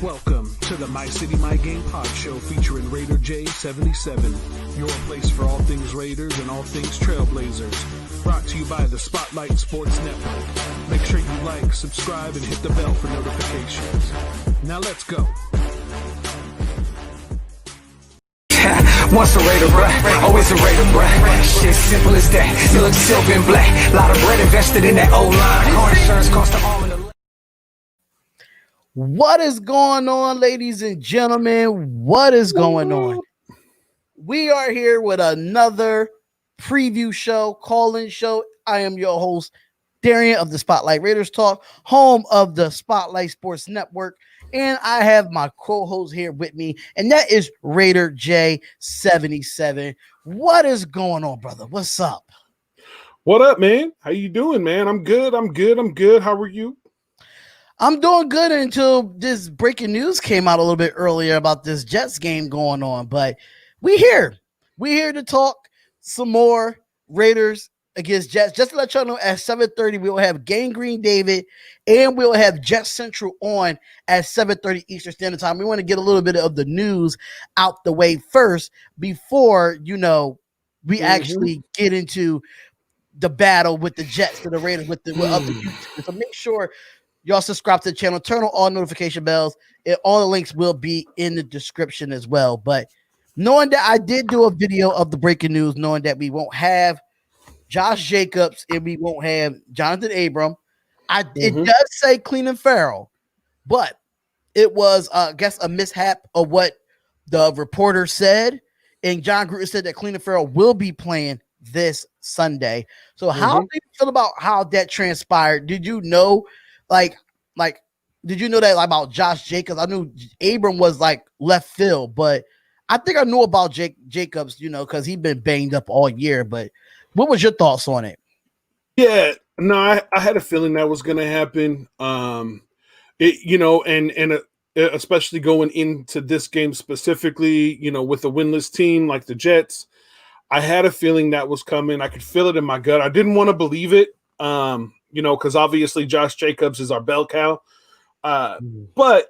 Welcome to the My City, My Game pod show featuring Raider J77, your place for all things Raiders and all things Trailblazers. Brought to you by the Spotlight Sports Network. Make sure you like, subscribe, and hit the bell for notifications. Now let's go. Once a Raider, bruh, always a Raider, bruh. Shit simple as that. You look silver and black. Lot of bread invested in that old line. Car insurance cost an arm and a leg. What is going on, ladies and gentlemen? What is going on? We are here with another preview show, call-in show. I am your host, Darian of the Spotlight Raiders Talk, home of the Spotlight Sports Network. And I have my co-host here with me, and that is Raider J77. What is going on, brother? What's up? What up, man? How you doing, man? I'm good. How are you? I'm doing good until this breaking news came out a little bit earlier about this Jets game going on. But we're here. We're here to talk some more Raiders against Jets. Just to let y'all know, at 7:30, we will have Gangrene David and we'll have Jets Central on at 7:30 Eastern Standard Time. We want to get a little bit of the news out the way first before, we actually get into the battle with the Jets and the Raiders with other YouTubers. So make sure y'all subscribe to the channel, turn on all notification bells, and all the links will be in the description as well. But knowing that I did do a video of the breaking news, knowing that we won't have Josh Jacobs and we won't have Jonathan Abram, it does say Cleveland Farrell, but it was, I guess, a mishap of what the reporter said. And John Gruden said that Cleveland Farrell will be playing this Sunday. So how do you feel about how that transpired? Did you know? Did you know that about Josh Jacobs? I knew Abram was like left field, but I think I knew about Jacobs, because he'd been banged up all year. But what was your thoughts on it? Yeah, no, I had a feeling that was going to happen. Especially going into this game specifically, with a winless team like the Jets, I had a feeling that was coming. I could feel it in my gut. I didn't want to believe it. Because obviously Josh Jacobs is our bell cow, but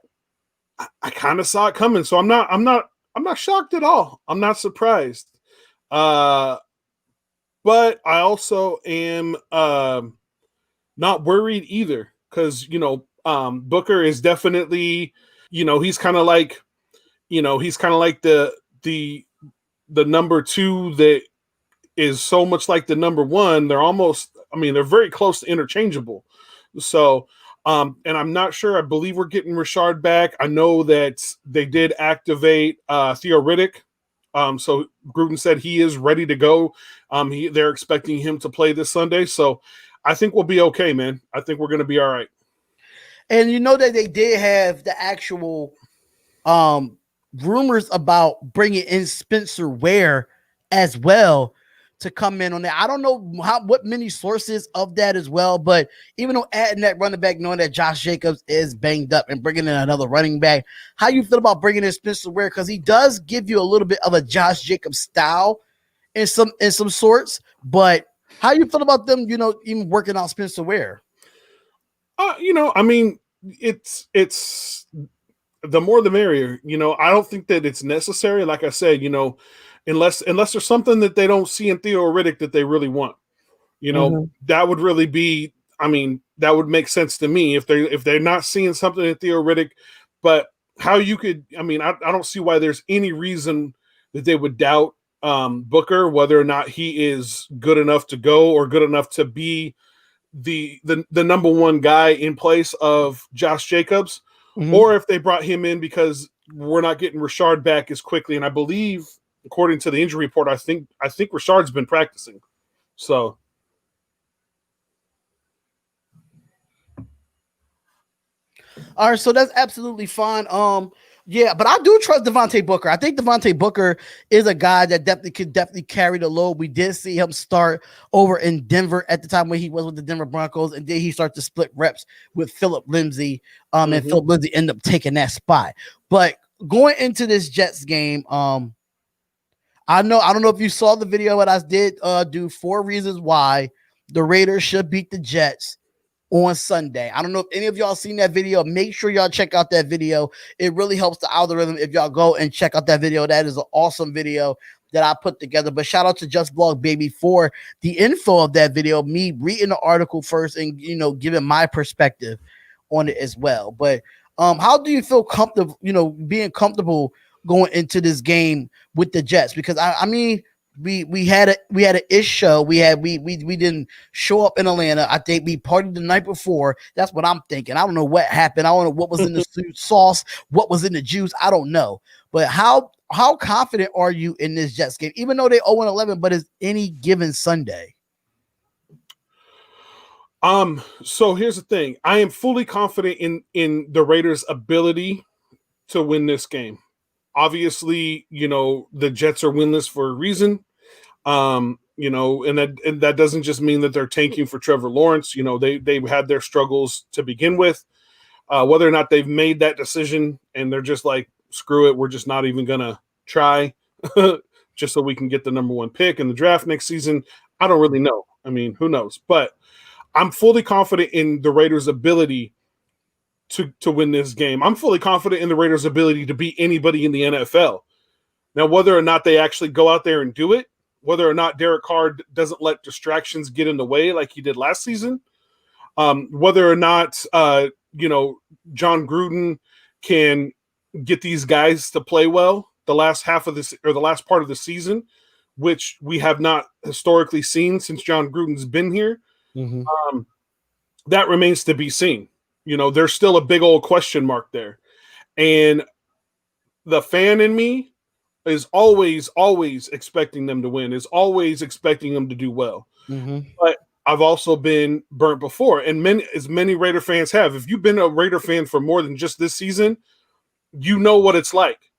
I kind of saw it coming, so I'm not shocked at all. I'm not surprised, but I also am not worried either, because Booker is definitely he's kind of like the number two that is so much like the number one. They're very close to interchangeable. So, and I'm not sure. I believe we're getting Rashard back. I know that they did activate Theo Riddick. So Gruden said he is ready to go. They're expecting him to play this Sunday. So I think we'll be okay, man. I think we're going to be all right. And you know that they did have the actual rumors about bringing in Spencer Ware as well to come in on that. I don't know what many sources of that as well, but even though adding that running back, knowing that Josh Jacobs is banged up and bringing in another running back, how you feel about bringing in Spencer Ware? Because he does give you a little bit of a Josh Jacobs style in some sorts, but how you feel about them, even working on Spencer Ware? It's the more the merrier. I don't think that it's necessary. Like I said, unless there's something that they don't see in Theo Riddick that they really want, that would really be, that would make sense to me if they're not seeing something in Theo Riddick. But how you could, I don't see why there's any reason that they would doubt Booker, whether or not he is good enough to go or good enough to be the number one guy in place of Josh Jacobs, or if they brought him in because we're not getting Rashard back as quickly. And I believe, according to the injury report, I think Rashard's been practicing. So, all right, so that's absolutely fine. Yeah, but I do trust Devontae Booker. I think Devontae Booker is a guy that could carry the load. We did see him start over in Denver at the time when he was with the Denver Broncos, and then he started to split reps with Philip Lindsay. And Philip Lindsay ended up taking that spot. But going into this Jets game, I don't know if you saw the video, but I did do 4 reasons why the Raiders should beat the Jets on Sunday. I don't know if any of y'all seen that video. Make sure y'all check out that video. It really helps the algorithm if y'all go and check out that video. That is an awesome video that I put together. But shout out to Just Blog Baby for the info of that video, me reading the article first and giving my perspective on it as well. But how do you feel comfortable, being comfortable going into this game with the Jets? Because I mean, we had an ish show. We didn't show up in Atlanta. I think we partied the night before. That's what I'm thinking. I don't know what happened. I don't know what was in the sauce, what was in the juice. I don't know. But how confident are you in this Jets game, even though they 0-11, but it's any given Sunday? So here's the thing. I am fully confident in the Raiders' ability to win this game. Obviously, the Jets are winless for a reason. And that doesn't just mean that they're tanking for Trevor Lawrence. They've had their struggles to begin with. Whether or not they've made that decision and they're just like, screw it, we're just not even gonna try just so we can get the number 1 pick in the draft next season. I don't really know. I mean, who knows? But I'm fully confident in the Raiders' ability to win this game. I'm fully confident in the Raiders' ability to beat anybody in the NFL. Now, whether or not they actually go out there and do it, whether or not Derek Carr doesn't let distractions get in the way like he did last season, whether or not John Gruden can get these guys to play well the last half of this or the last part of the season, which we have not historically seen since John Gruden's been here. Mm-hmm. That remains to be seen. There's still a big old question mark there. And the fan in me is always expecting them to win, is always expecting them to do well. Mm-hmm. But I've also been burnt before, and many Raider fans have. If you've been a Raider fan for more than just this season, you know what it's like.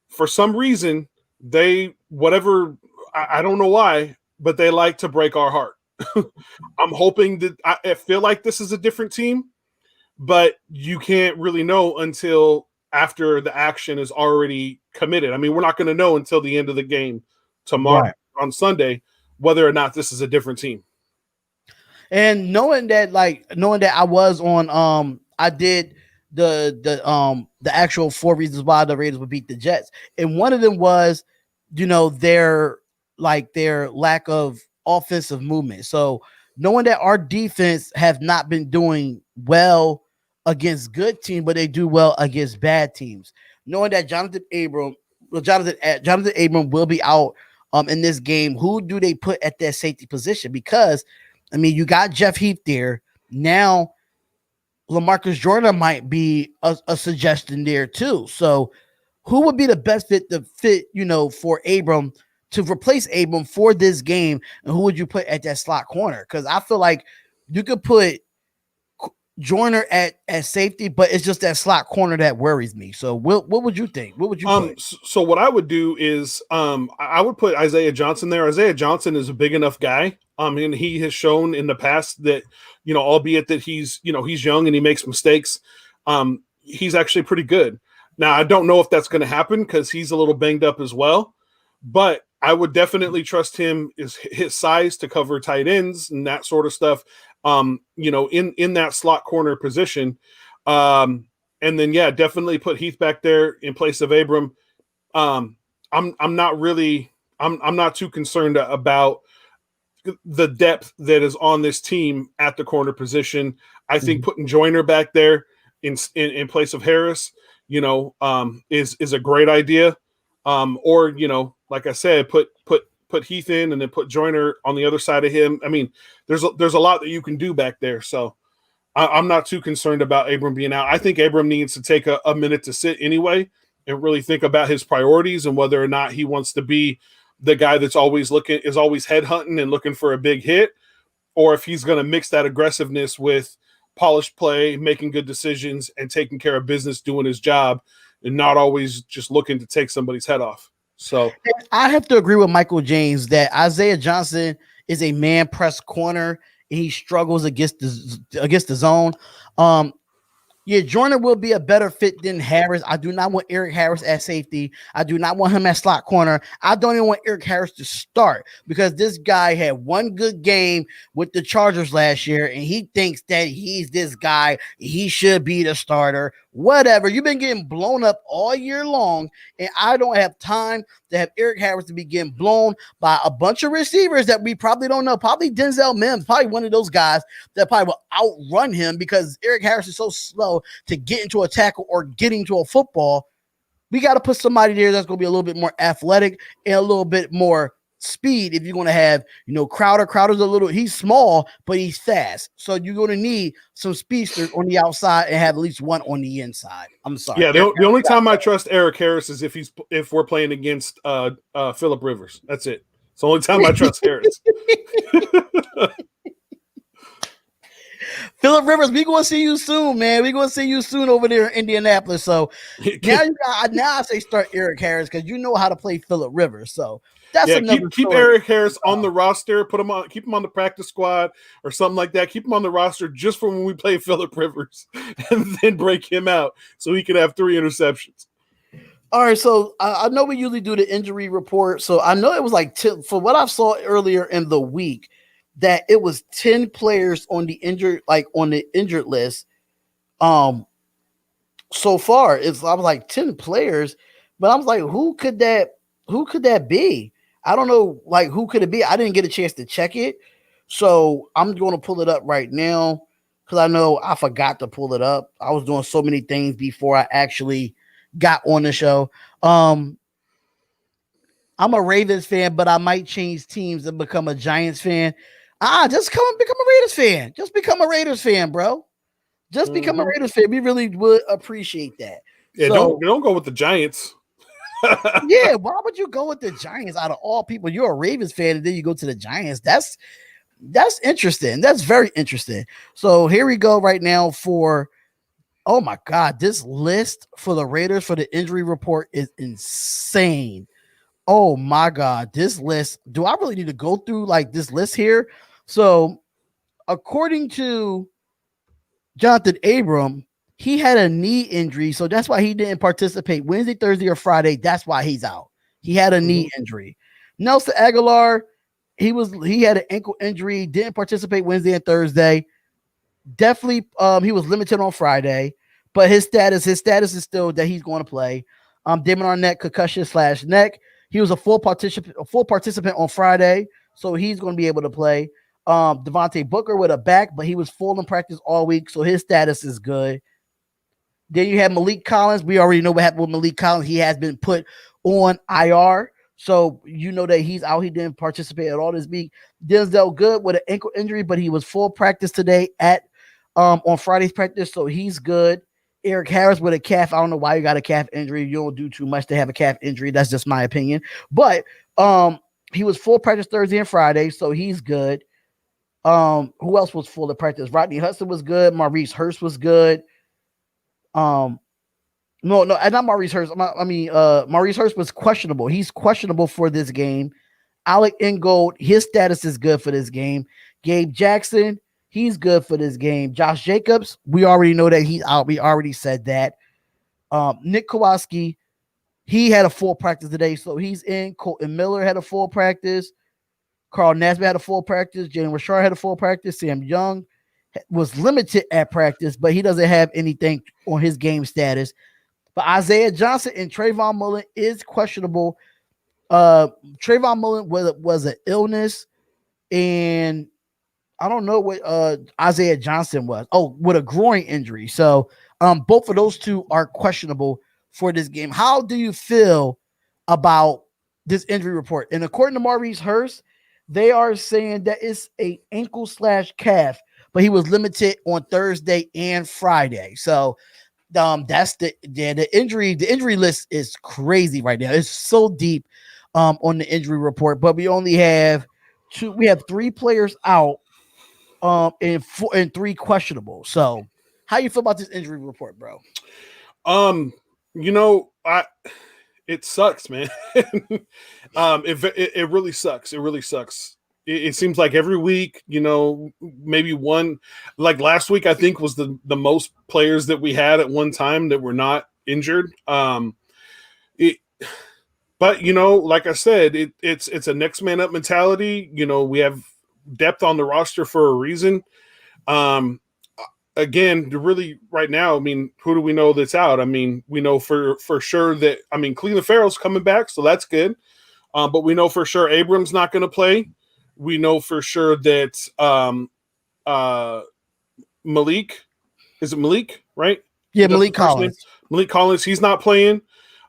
For some reason, I don't know why, but they like to break our heart. I'm hoping that I feel like this is a different team, but you can't really know until after the action is already committed. I mean, we're not going to know until the end of the game tomorrow on Sunday whether or not this is a different team. And knowing that I was on, I did the actual 4 reasons why the Raiders would beat the Jets, and one of them was, their lack of offensive movement. So knowing that our defense have not been doing well against good teams, but they do well against bad teams. Knowing that Jonathan Abram will be out in this game, who do they put at that safety position? Because I mean, you got Jeff Heath there now. LaMarcus Joyner might be a suggestion there too. So who would be the best fit for Abram to replace Abram for this game? And who would you put at that slot corner? Because I feel like you could put Joyner at safety, but it's just that slot corner that worries me. So what would you think? What would you put? So what I would do is I would put Isaiah Johnson there. Isaiah Johnson is a big enough guy. And he has shown in the past that, albeit that he's young and he makes mistakes, he's actually pretty good. Now, I don't know if that's going to happen because he's a little banged up as well, but I would definitely trust his size to cover tight ends and that sort of stuff. In that slot corner position. And then, definitely put Heath back there in place of Abram. I'm not too concerned about the depth that is on this team at the corner position. I think putting Joyner back there in place of Harris, is a great idea. Or, like I said, put Heath in and then put Joyner on the other side of him. I mean, there's a lot that you can do back there. So I'm not too concerned about Abram being out. I think Abram needs to take a minute to sit anyway and really think about his priorities and whether or not he wants to be the guy that's always headhunting and looking for a big hit, or if he's going to mix that aggressiveness with polished play, making good decisions, and taking care of business, doing his job, and not always just looking to take somebody's head off. So I have to agree with Michael James that Isaiah Johnson is a man press corner and he struggles against the zone. Yeah, Jordan will be a better fit than Harris. I do not want Eric Harris at safety. I do not want him at slot corner. I don't even want Eric Harris to start because this guy had one good game with the Chargers last year, and he thinks that he's this guy. He should be the starter. Whatever. You've been getting blown up all year long, and I don't have time to have Eric Harris to be getting blown by a bunch of receivers that we probably don't know. Probably Denzel Mims, probably one of those guys that probably will outrun him because Eric Harris is so slow to get into a tackle or get into a football. We got to put somebody there that's going to be a little bit more athletic and a little bit more speed. If you're going to have, Crowder's he's small, but he's fast. So you're going to need some speedsters on the outside and have at least one on the inside. I'm sorry. Yeah, the only time I trust Eric Harris is if we're playing against Phillip Rivers. That's it. It's the only time I trust Harris. Phillip Rivers, we going to see you soon, man. We going to see you soon over there in Indianapolis. So now I say start Eric Harris because you know how to play Phillip Rivers. So that's another keep Eric Harris on the roster. Keep him on the practice squad or something like that. Keep him on the roster just for when we play Phillip Rivers, and then break him out so he can have 3 interceptions. All right, so I know we usually do the injury report. So I know it was like for what I saw earlier in the week, that it was 10 players on the injured list. So far, I was like 10 players, but I was like, who could that be? I don't know, like who could it be? I didn't get a chance to check it, so I'm going to pull it up right now because I know I forgot to pull it up. I was doing so many things before I actually got on the show. I'm a Ravens fan, but I might change teams and become a Giants fan. Just become a Raiders fan. Just become a Raiders fan, bro. Just become a Raiders fan. We really would appreciate that. Yeah, don't go with the Giants. Yeah, why would you go with the Giants out of all people? You're a Ravens fan, and then you go to the Giants. That's interesting. That's very interesting. So here we go right now for, oh my God, this list for the Raiders for the injury report is insane. Oh my God, this list. Do I really need to go through like this list here? So according to Jonathan Abram, he had a knee injury, so that's why he didn't participate Wednesday, Thursday, or Friday. That's why he's out. He had a knee injury. Nelson Aguilar, he had an ankle injury, didn't participate Wednesday and Thursday. Definitely, he was limited on Friday, but his status is still that he's going to play. Damon Arnett, concussion/neck. He was a full participant on Friday, so he's going to be able to play. Devontae Booker with a back, but he was full in practice all week, so his status is good. Then you have Malik Collins. We already know what happened with Malik Collins. He has been put on IR, so you know that he's out. He didn't participate at all this week. Denzel Good with an ankle injury, but he was full practice today on Friday's practice, so he's good. Eric Harris with a calf. I don't know why you got a calf injury. You don't do too much to have a calf injury. That's just my opinion. But he was full practice Thursday and Friday, so he's good. Who else was full of practice? Rodney Hudson was good. Maurice Hurst was good. No, not Maurice Hurst. Maurice Hurst was questionable. He's questionable for this game. Alec Ingold, his status is good for this game. Gabe Jackson, he's good for this game. Josh Jacobs, we already know that he's out. We already said that. Nick Kowalski, he had a full practice today, so he's in. Colton Miller had a full practice. Carl Nassib had a full practice. Jalen Richard had a full practice. Sam Young was limited at practice, but he doesn't have anything on his game status. But Isaiah Johnson and Trayvon Mullen is questionable. Trayvon Mullen was an illness, and I don't know what Isaiah Johnson was. Oh, with a groin injury. So both of those two are questionable for this game. How do you feel about this injury report? And according to Maurice Hurst, they are saying that it's a ankle/calf, but he was limited on Thursday and Friday. So that's the injury. The injury list is crazy right now. It's so deep on the injury report, but we only have two. We have 3 players out, and 3 questionable. So how you feel about this injury report, bro? It sucks, man. It really sucks. It really sucks. it seems like every week, maybe one, like last week, I think was the most players that we had at one time that were not injured. But like I said, it's a next man up mentality. We have depth on the roster for a reason. Again, really right now, I mean, who do we know that's out? I mean, we know for sure that, Cleveland Farrell's coming back, so that's good. But we know for sure Abram's not going to play. We know for sure that Malik, is it Malik, right? Yeah, Malik Collins. Malik Collins, he's not playing.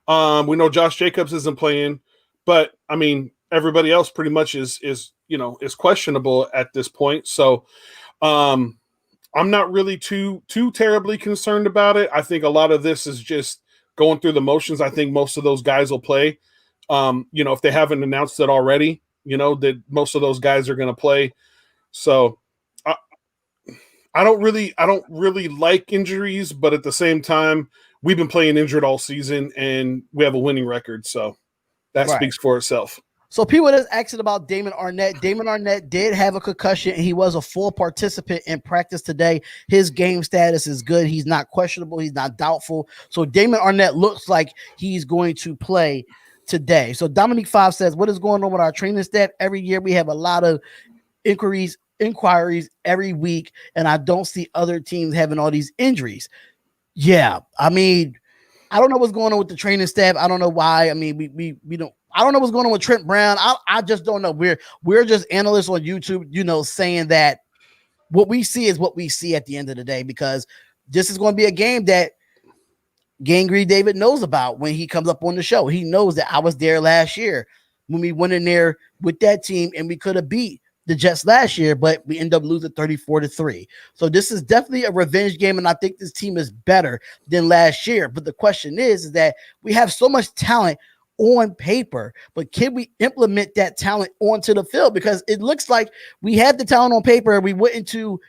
We know Josh Jacobs isn't playing, but everybody else pretty much is questionable at this point. So I'm not really too terribly concerned about it. I think a lot of this is just going through the motions. I think most of those guys will play. If they haven't announced it already, that most of those guys are going to play. So I don't really like injuries, but at the same time, we've been playing injured all season and we have a winning record. So that speaks for itself. So people that's asking about Damon Arnett. Damon Arnett did have a concussion and he was a full participant in practice today. His game status is good. He's not questionable. He's not doubtful. So Damon Arnett looks like he's going to play today. So Dominique 5 says, what is going on with our training staff? Every year we have a lot of inquiries every week, and I don't see other teams having all these injuries. Yeah, I don't know what's going on with the training staff. I don't know why. We don't. I don't know what's going on with Trent Brown. I just don't know. We're just analysts on YouTube, saying that what we see is what we see at the end of the day, because this is going to be a game that Gangrene David knows about when he comes up on the show. He knows that I was there last year when we went in there with that team and we could have beat the Jets last year, but we end up losing 34-3. So this is definitely a revenge game, and I think this team is better than last year. But the question is that we have so much talent on paper, but can we implement that talent onto the field? Because it looks like we had the talent on paper and we went into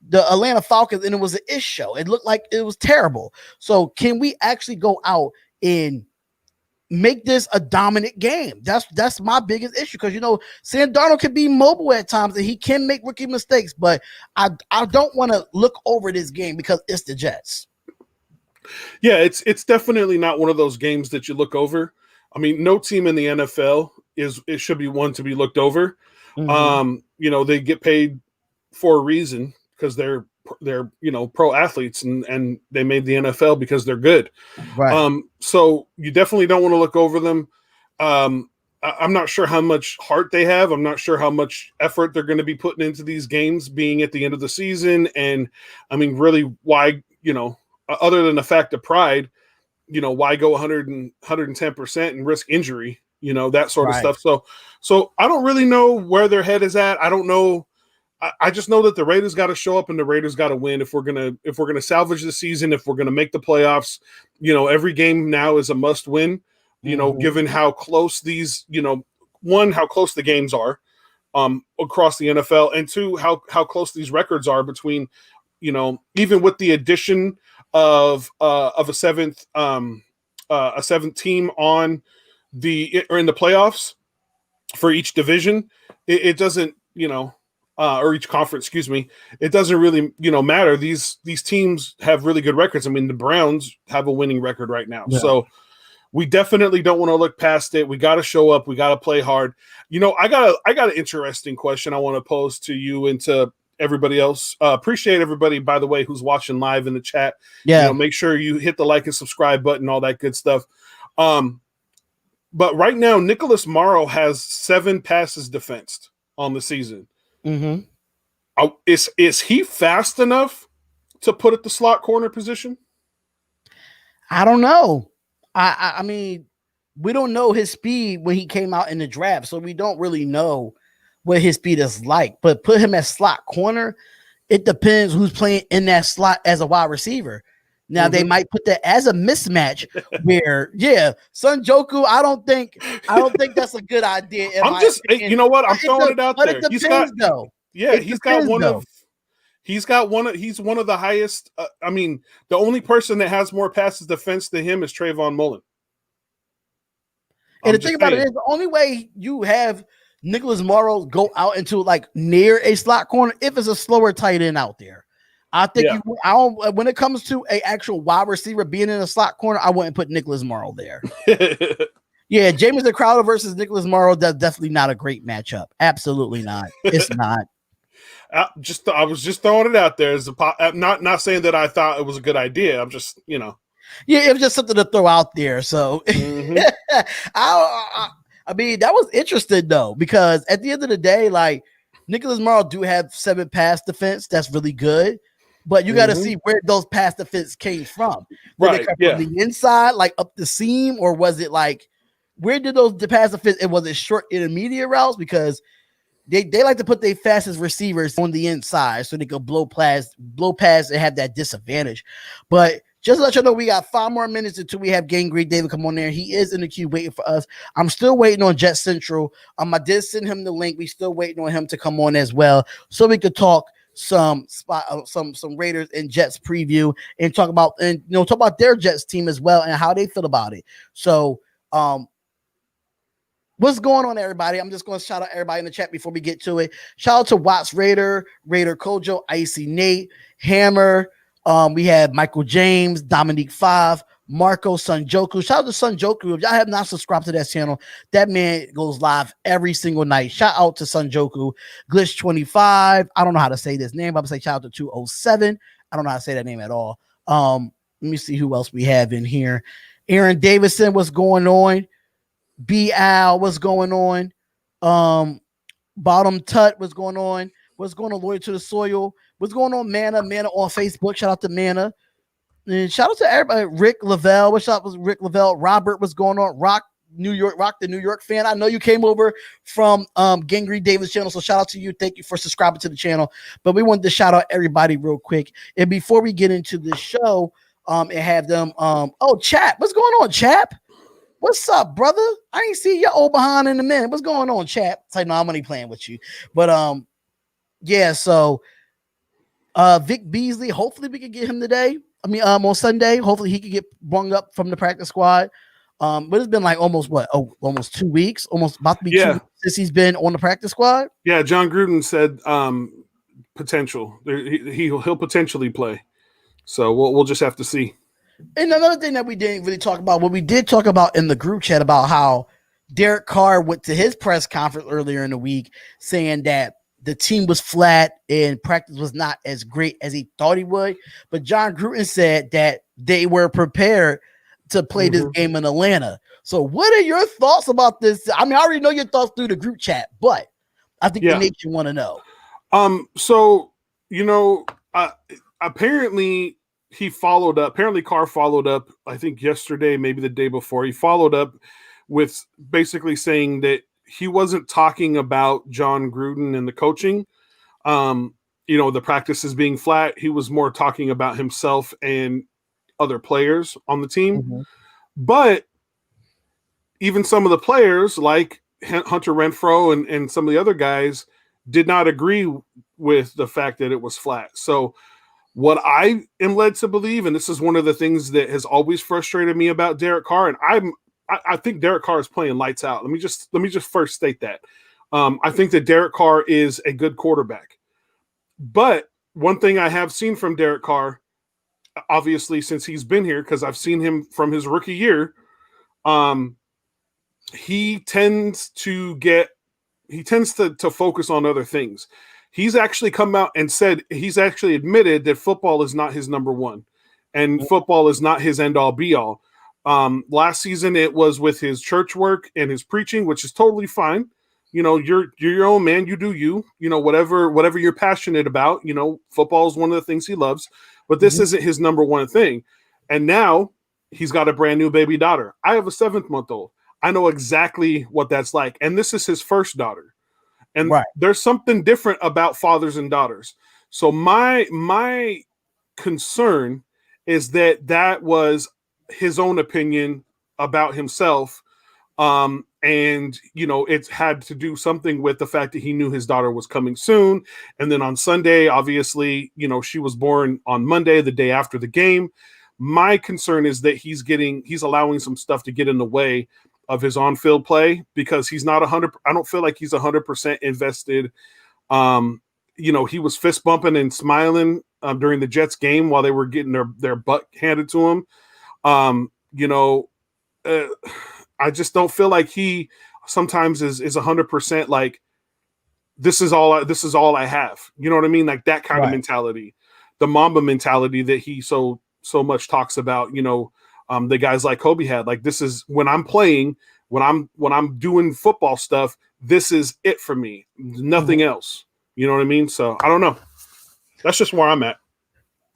the Atlanta Falcons and it was an ish show. It looked like it was terrible. So can we actually go out and make this a dominant game? That's my biggest issue, because Sam Darnold can be mobile at times and he can make rookie mistakes, but I don't want to look over this game because it's the Jets. Yeah, it's definitely not one of those games that you look over. No team in the NFL it should be one to be looked over. Mm-hmm. They get paid for a reason because they're pro athletes and they made the NFL because they're good. Right. So you definitely don't want to look over them. I'm not sure how much heart they have. I'm not sure how much effort they're going to be putting into these games being at the end of the season. And really why, other than the fact of pride, why go 110% and risk injury, that sort of stuff. So I don't really know where their head is at. I don't know. I just know that the Raiders got to show up and the Raiders got to win if we're gonna salvage the season, if we're gonna make the playoffs. Every game now is a must win. Given how close these, one, how close the games are across the NFL, and two, how close these records are between, even with the addition of a seventh team on in the playoffs for each division, it doesn't, or each conference, excuse me, it doesn't really, matter. These teams have really good records. The Browns have a winning record right now. Yeah. So we definitely don't want to look past it. We got to show up. We got to play hard. I got an interesting question I want to pose to you and to everybody else. Appreciate everybody, by the way, who's watching live in the chat. Yeah. Make sure you hit the like and subscribe button, all that good stuff. But right now, Nicholas Morrow has 7 passes defensed on the season. Mm-hmm. Is he fast enough to put at the slot corner position? I don't know. I mean, we don't know his speed when he came out in the draft, so we don't really know what his speed is like. But put him at slot corner, it depends who's playing in that slot as a wide receiver. Now they might put that as a mismatch where, Son Joku, I don't think that's a good idea. I'm just, you know what? I'm throwing it out there. He's one of the highest. The only person that has more passes defense than him is Trayvon Mullen. And the thing about it is, the only way you have Nicholas Morrow go out into like near a slot corner if it's a slower tight end out there. I think when it comes to a actual wide receiver being in a slot corner, I wouldn't put Nicholas Morrow there. Yeah, Jamison Crowder versus Nicholas Morrow, that's definitely not a great matchup. Absolutely not. It's not. I was just throwing it out there as not saying that I thought it was a good idea. I'm just, Yeah, it was just something to throw out there. So I mean, that was interesting though, because at the end of the day, like Nicholas Morrow do have 7 pass defense. That's really good. But you got to see where those pass defense came from. Did they come from the inside, like up the seam, or was it like where did the pass defense? And was it short intermediate routes? Because they like to put their fastest receivers on the inside so they can blow past and have that disadvantage. But just to let you know, we got 5 more minutes until we have Gang Green David come on there. He is in the queue waiting for us. I'm still waiting on Jet Central. I did send him the link. We still waiting on him to come on as well, so we could talk some Raiders and Jets preview and talk about their Jets team as well and how they feel about it. So, what's going on, everybody? I'm just going to shout out everybody in the chat before we get to it. Shout out to Watts Raider Kojo, Icy Nate, Hammer. We have Michael James, Dominique 5, Marco Sunjoku. Shout out to Sunjoku. If y'all have not subscribed to that channel, that man goes live every single night. Shout out to Sunjoku. Glitch 25. I don't know how to say this name, but I'm going to say shout out to 207. I don't know how to say that name at all. Let me see who else we have in here. Aaron Davidson, what's going on? B. Al, what's going on? Bottom Tut, what's going on? What's going on, Loyal to the Soil? What's going on, Mana on Facebook? Shout out to Mana. And shout out to everybody. Rick Lavelle. What's up with Rick Lavelle? Robert, what's going on? Rock the New York fan. I know you came over from Gangry Davis channel, so shout out to you. Thank you for subscribing to the channel. But we wanted to shout out everybody real quick. And before we get into the show, and have them Chap. What's going on, Chap? What's up, brother? I ain't see your old behind in a minute. What's going on, Chap? It's like, no, I'm only playing with you. But yeah, so Vic Beasley, hopefully we can get him today. I mean, on Sunday, hopefully he could get brung up from the practice squad. But it's been like almost 2 weeks, almost about to be 2 weeks since he's been on the practice squad. Yeah, John Gruden said potential. He'll potentially play. So we'll just have to see. And another thing that we didn't really talk about, what we did talk about in the group chat about how Derek Carr went to his press conference earlier in the week saying that the team was flat and practice was not as great as he thought he would. But John Gruden said that they were prepared to play this game in Atlanta. So what are your thoughts about this? I mean, I already know your thoughts through the group chat, but I think the nation want to know. So, apparently he followed up. Apparently Carr followed up, I think yesterday, maybe the day before. He followed up with basically saying that he wasn't talking about John Gruden and the coaching, the practices being flat. He was more talking about himself and other players on the team. But even some of the players like Hunter Renfrow and some of the other guys did not agree with the fact that it was flat. So what I am led to believe, and this is one of the things that has always frustrated me about Derek Carr, and I think Derek Carr is playing lights out. Let me just first state that. I think that Derek Carr is a good quarterback. But one thing I have seen from Derek Carr, obviously since he's been here, because I've seen him from his rookie year, he tends to focus on other things. He's actually come out and said he's actually admitted that football is not his number one, and football is not his end all be all. Last season it was with his church work and his preaching, which is totally fine. You're your own man. You do you. Whatever you're passionate about. Football is one of the things he loves, but this isn't his number one thing. And now he's got a brand new baby daughter. I have a 7-month-old. I know exactly what that's like, and this is his first daughter. And there's something different about fathers and daughters. So my concern is that was his own opinion about himself. And it had to do something with the fact that he knew his daughter was coming soon. And then on Sunday, obviously, she was born on Monday, the day after the game. My concern is that he's allowing some stuff to get in the way of his on-field play, because he's not 100. I don't feel like he's 100% invested. He was fist bumping and smiling during the Jets game while they were getting their butt handed to him. I just don't feel like he sometimes is 100% like, this is all I have. You know what I mean? Like that kind of mentality, the Mamba mentality that he so much talks about, the guys like Kobe had. Like, this is when I'm playing, when I'm doing football stuff, this is it for me. Nothing else. You know what I mean? So I don't know. That's just where I'm at.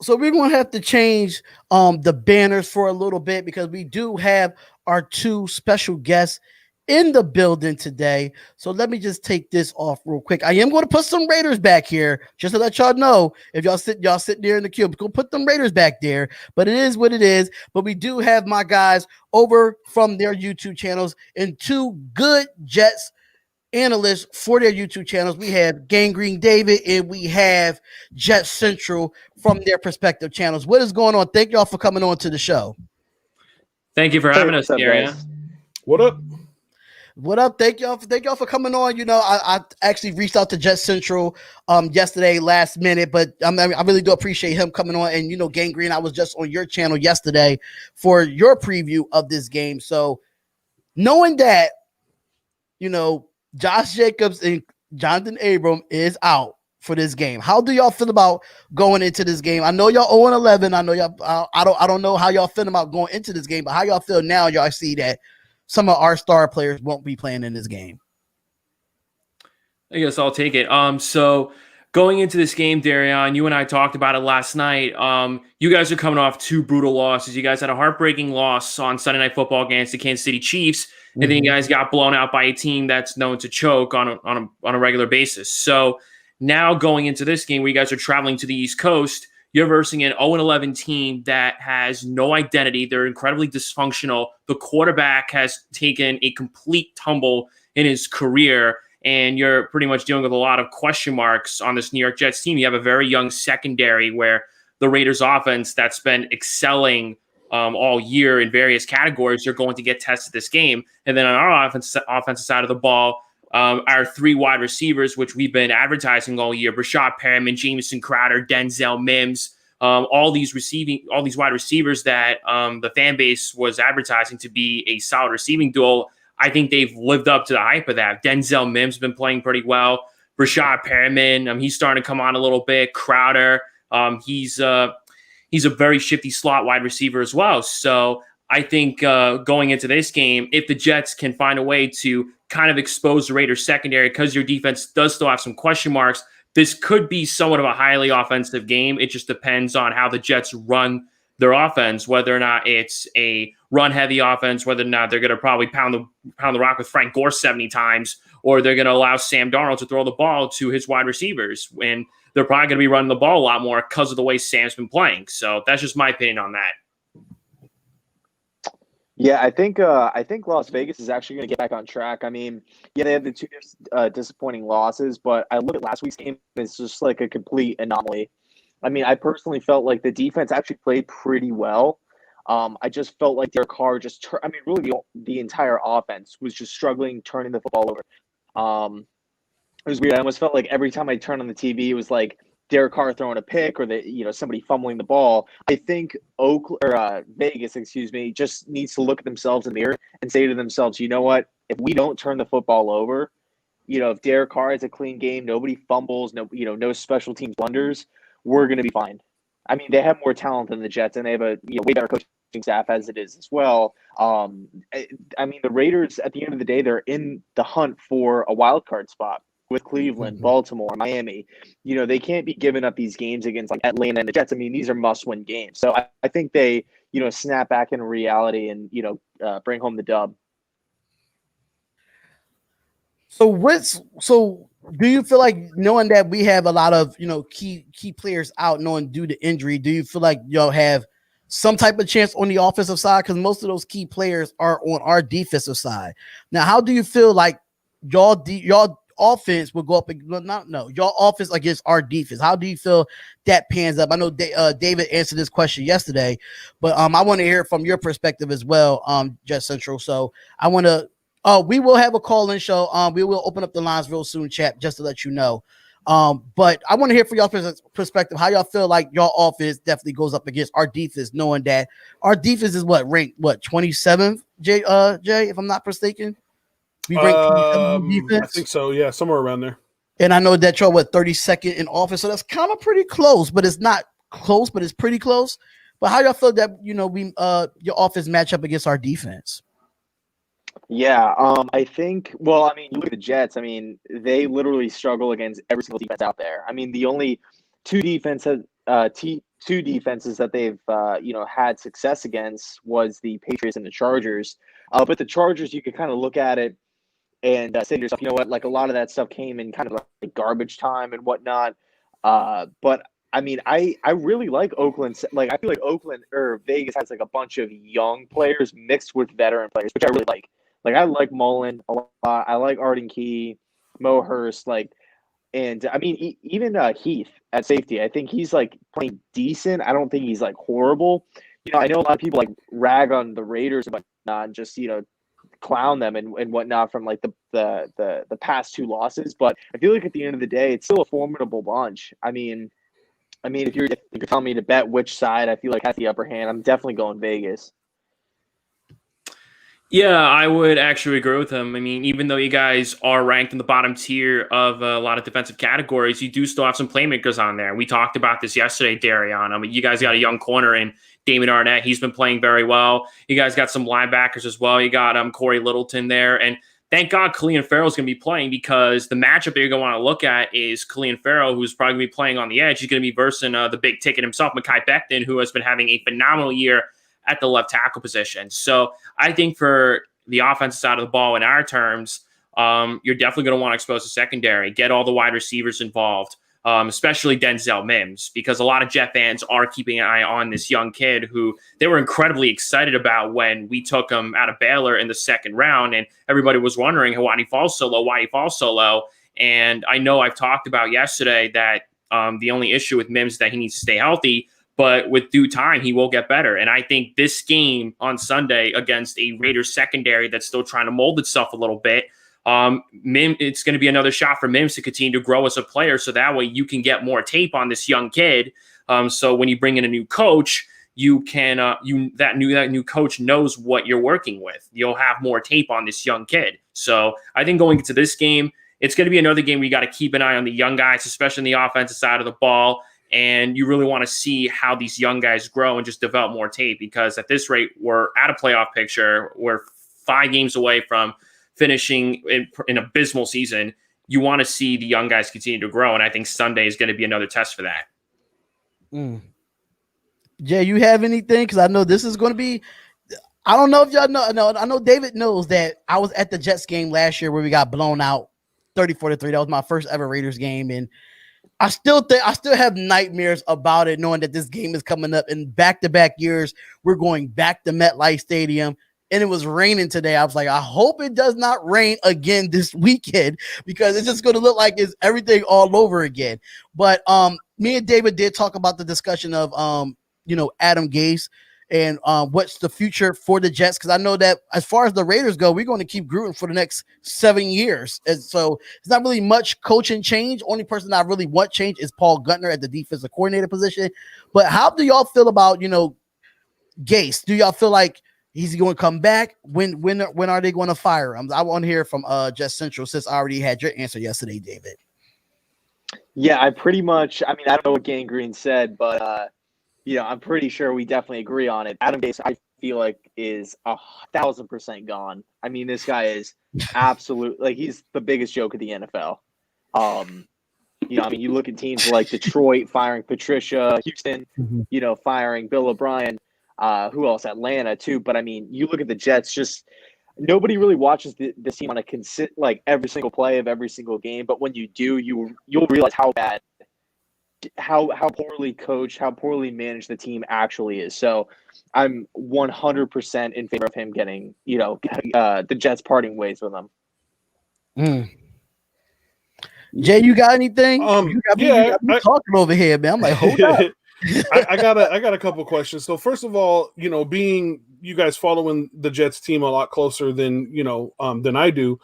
So we're going to have to change the banners for a little bit, because we do have our two special guests in the building today. So let me just take this off real quick. I am going to put some Raiders back here just to let y'all know. If y'all sit there in the cubicle, put them Raiders back there. But it is what it is. But we do have my guys over from their YouTube channels and two good Jets analysts for their YouTube channels. We have Gangrene David and we have Jet Central from their respective channels. What is going on? Thank y'all for coming on to the show. Thank you for having us, Gary. What up? What up? Thank y'all for coming on. I actually reached out to Jet Central yesterday last minute, but I really do appreciate him coming on. And Gangrene, I was just on your channel yesterday for your preview of this game. So knowing that, Josh Jacobs and Jonathan Abram is out for this game, how do y'all feel about going into this game? I know y'all 0-11. I know y'all. I don't know how y'all feel about going into this game, but how y'all feel now? Y'all see that some of our star players won't be playing in this game. I guess I'll take it. So going into this game, Darion, you and I talked about it last night. You guys are coming off two brutal losses. You guys had a heartbreaking loss on Sunday Night Football against the Kansas City Chiefs, and then you guys got blown out by a team that's known to choke on a regular basis. So now going into this game where you guys are traveling to the East Coast, you're versing an 0-11 team that has no identity. They're incredibly dysfunctional. The quarterback has taken a complete tumble in his career, and you're pretty much dealing with a lot of question marks on this New York Jets team. You have a very young secondary where the Raiders offense that's been excelling all year in various categories, you're going to get tested this game. And then on our offensive side of the ball, our three wide receivers, which we've been advertising all year, Brashad Perriman, Jamison Crowder, Denzel Mims, all these wide receivers that the fan base was advertising to be a solid receiving duo. I think they've lived up to the hype of that. Denzel Mims has been playing pretty well. Brashad Perriman, he's starting to come on a little bit. Crowder, he's a very shifty slot wide receiver as well. So I think going into this game, if the Jets can find a way to kind of expose the Raiders secondary, because your defense does still have some question marks, this could be somewhat of a highly offensive game. It just depends on how the Jets run their offense, whether or not it's a run-heavy offense, whether or not they're going to probably pound the rock with Frank Gore 70 times, or they're going to allow Sam Darnold to throw the ball to his wide receivers, and they're probably going to be running the ball a lot more because of the way Sam's been playing. So that's just my opinion on that. Yeah, I think Las Vegas is actually going to get back on track. I mean, yeah, they had the two disappointing losses, but I look at last week's game, it's just like a complete anomaly. I mean, I personally felt like the defense actually played pretty well. I just felt like Derek Carr really the entire offense was just struggling turning the football over. It was weird. I almost felt like every time I turned on the TV, it was like Derek Carr throwing a pick or somebody fumbling the ball. I think Vegas, just needs to look at themselves in the mirror and say to themselves, you know what? If we don't turn the football over, if Derek Carr has a clean game, nobody fumbles, no special teams blunders, we're going to be fine. I mean, they have more talent than the Jets, and they have a way better coaching staff as it is as well. I mean, the Raiders, at the end of the day, they're in the hunt for a wild card spot with Cleveland, Baltimore, Miami. They can't be giving up these games against like Atlanta and the Jets. I mean, these are must-win games. So I think they, snap back into reality and, bring home the dub. So do you feel like, knowing that we have a lot of, key players out, knowing due to injury, do you feel like y'all have some type of chance on the offensive side? Because most of those key players are on our defensive side. Now, how do you feel like y'all offense will go up. Your offense against our defense. How do you feel that pans up? I know David answered this question yesterday, but I want to hear from your perspective as well, Jet Central. So I want to. We will have a call-in show. We will open up the lines real soon, chat, just to let you know. But I want to hear from y'all perspective, how y'all feel like your offense definitely goes up against our defense, knowing that our defense is ranked 27th, Jay, if I'm not mistaken. We ranked 27th defense. I think so, yeah, somewhere around there. And I know that y'all 32nd in offense, so that's kind of pretty close, but it's not close, but it's pretty close. But how y'all feel that your offense match up against our defense? Yeah, I think. Well, I mean, you look at the Jets. I mean, they literally struggle against every single defense out there. I mean, the only two defenses that they've had success against was the Patriots and the Chargers. But the Chargers, you could kind of look at it and say to yourself, you know what? Like a lot of that stuff came in kind of like garbage time and whatnot. But I mean, I really like Oakland. Like, I feel like Oakland or Vegas has like a bunch of young players mixed with veteran players, which I really like. Like, I like Mullen a lot. I like Arden Key, Mo Hurst, and I mean, even Heath at safety. I think he's like playing decent. I don't think he's like horrible. I know a lot of people like rag on the Raiders and whatnot, and just clown them and whatnot from like the past two losses. But I feel like at the end of the day, it's still a formidable bunch. I mean, if you're telling me to bet which side I feel like has the upper hand, I'm definitely going Vegas. Yeah, I would actually agree with him. I mean, even though you guys are ranked in the bottom tier of a lot of defensive categories, you do still have some playmakers on there. We talked about this yesterday, Darion. I mean, you guys got a young corner in Damon Arnett. He's been playing very well. You guys got some linebackers as well. You got Corey Littleton there. And thank God Khalil Farrell is going to be playing, because the matchup that you're going to want to look at is Khalil Farrell, who's probably going to be playing on the edge. He's going to be versing the big ticket himself, Mekhi Becton, who has been having a phenomenal year at the left tackle position. So I think for the offensive side of the ball, in our terms, you're definitely going to want to expose the secondary, get all the wide receivers involved, especially Denzel Mims, because a lot of Jet fans are keeping an eye on this young kid who they were incredibly excited about when we took him out of Baylor in the second round. And everybody was wondering, why did he fall so low? And I know I've talked about yesterday that the only issue with Mims is that he needs to stay healthy. But with due time, he will get better. And I think this game on Sunday against a Raiders secondary that's still trying to mold itself a little bit, it's going to be another shot for Mims to continue to grow as a player. So that way you can get more tape on this young kid. So when you bring in a new coach, you can that new coach knows what you're working with. You'll have more tape on this young kid. So I think going into this game, it's going to be another game where you got to keep an eye on the young guys, especially on the offensive side of the ball. And you really want to see how these young guys grow and just develop more tape, because at this rate, we're at a playoff picture. We're 5 games away from finishing in an abysmal season. You want to see the young guys continue to grow. And I think Sunday is going to be another test for that. Jay, you have anything? Because I know this is going to be, I don't know if y'all know. No, I know David knows that I was at the Jets game last year where we got blown out 34-3. That was my first ever Raiders game. And I still have nightmares about it, knowing that this game is coming up in back-to-back years. We're going back to MetLife Stadium, and it was raining today. I was like, I hope it does not rain again this weekend, because it's just going to look like it's everything all over again. But me and David did talk about the discussion of Adam Gase and what's the future for the Jets, because I know that as far as the Raiders go, we're going to keep Gruden for the next 7 years. And so it's not really much coaching change. Only person I really want change is Paul Guntner at the defensive coordinator position. But how do y'all feel about, Gase? Do y'all feel like he's going to come back? When are they going to fire him? I want to hear from Jets Central, since I already had your answer yesterday, David. Yeah, I don't know what Gang Green said, but I'm pretty sure we definitely agree on it. Adam Gase, I feel like, is 1,000% gone. I mean, this guy is absolute, he's the biggest joke of the NFL. You look at teams like Detroit firing Patricia, Houston, firing Bill O'Brien, who else? Atlanta too. But I mean, you look at the Jets, just nobody really watches this team on a every single play of every single game. But when you do, you'll realize how bad, how poorly coached, how poorly managed the team actually is. So I'm 100% in favor of him getting, the Jets parting ways with him. Jay, you got anything? You got me talking over here, man. I'm like, hold up. I got a couple questions. So first of all, being you guys following the Jets team a lot closer than than I do,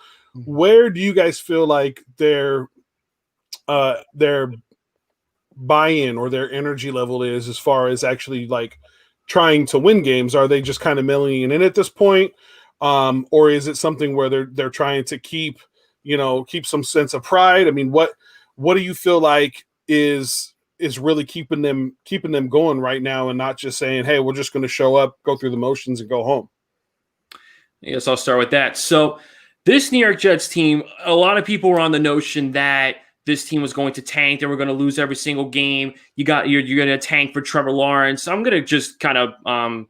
where do you guys feel like their buy-in or their energy level is as far as actually like trying to win games? Are they just kind of milling in at this point, or is it something where they're trying to keep some sense of pride? I mean, what do you feel like is really keeping them going right now, and not just saying, hey, we're just going to show up, go through the motions, and go home? I guess I'll start with that. So this New York Jets team, a lot of people were on the notion that this team was going to tank and we're going to lose every single game. You're going to tank for Trevor Lawrence. I'm going to just kind of I'm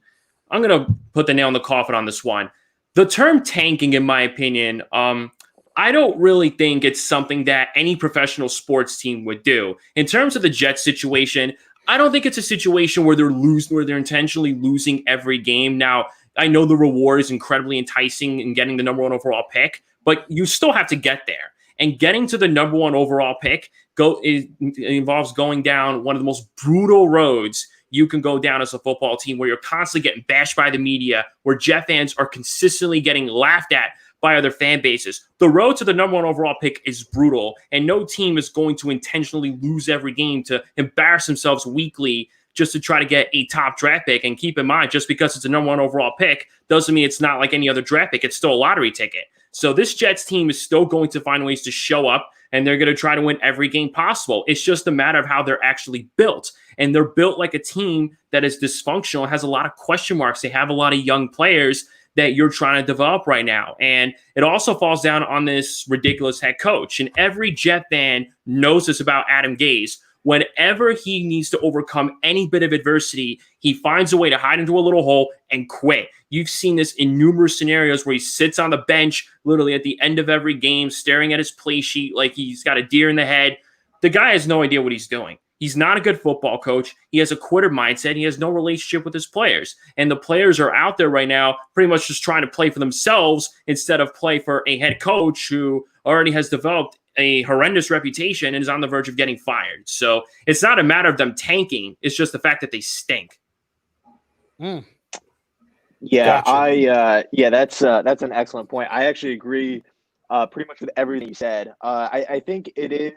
going to put the nail in the coffin on this one. The term tanking, in my opinion, I don't really think it's something that any professional sports team would do. In terms of the Jets situation, I don't think it's a situation where they're intentionally losing every game. Now, I know the reward is incredibly enticing in getting the number 1 overall pick, but you still have to get there. And getting to the number 1 overall pick involves going down one of the most brutal roads you can go down as a football team, where you're constantly getting bashed by the media, where Jet fans are consistently getting laughed at by other fan bases. The road to the number 1 overall pick is brutal, and no team is going to intentionally lose every game to embarrass themselves weekly just to try to get a top draft pick. And keep in mind, just because it's a number 1 overall pick doesn't mean it's not like any other draft pick. It's still a lottery ticket. So this Jets team is still going to find ways to show up, and they're going to try to win every game possible. It's just a matter of how they're actually built. And they're built like a team that is dysfunctional, has a lot of question marks. They have a lot of young players that you're trying to develop right now. And it also falls down on this ridiculous head coach. And every Jet fan knows this about Adam Gase. Whenever he needs to overcome any bit of adversity, he finds a way to hide into a little hole and quit. You've seen this in numerous scenarios where he sits on the bench literally at the end of every game, staring at his play sheet like he's got a deer in the head. The guy has no idea what he's doing. He's not a good football coach. He has a quitter mindset. He has no relationship with his players. And the players are out there right now pretty much just trying to play for themselves instead of play for a head coach who already has developed a horrendous reputation and is on the verge of getting fired. So it's not a matter of them tanking. It's just the fact that they stink. Yeah, Gotcha. that's an excellent point. I actually agree pretty much with everything you said. I think it is.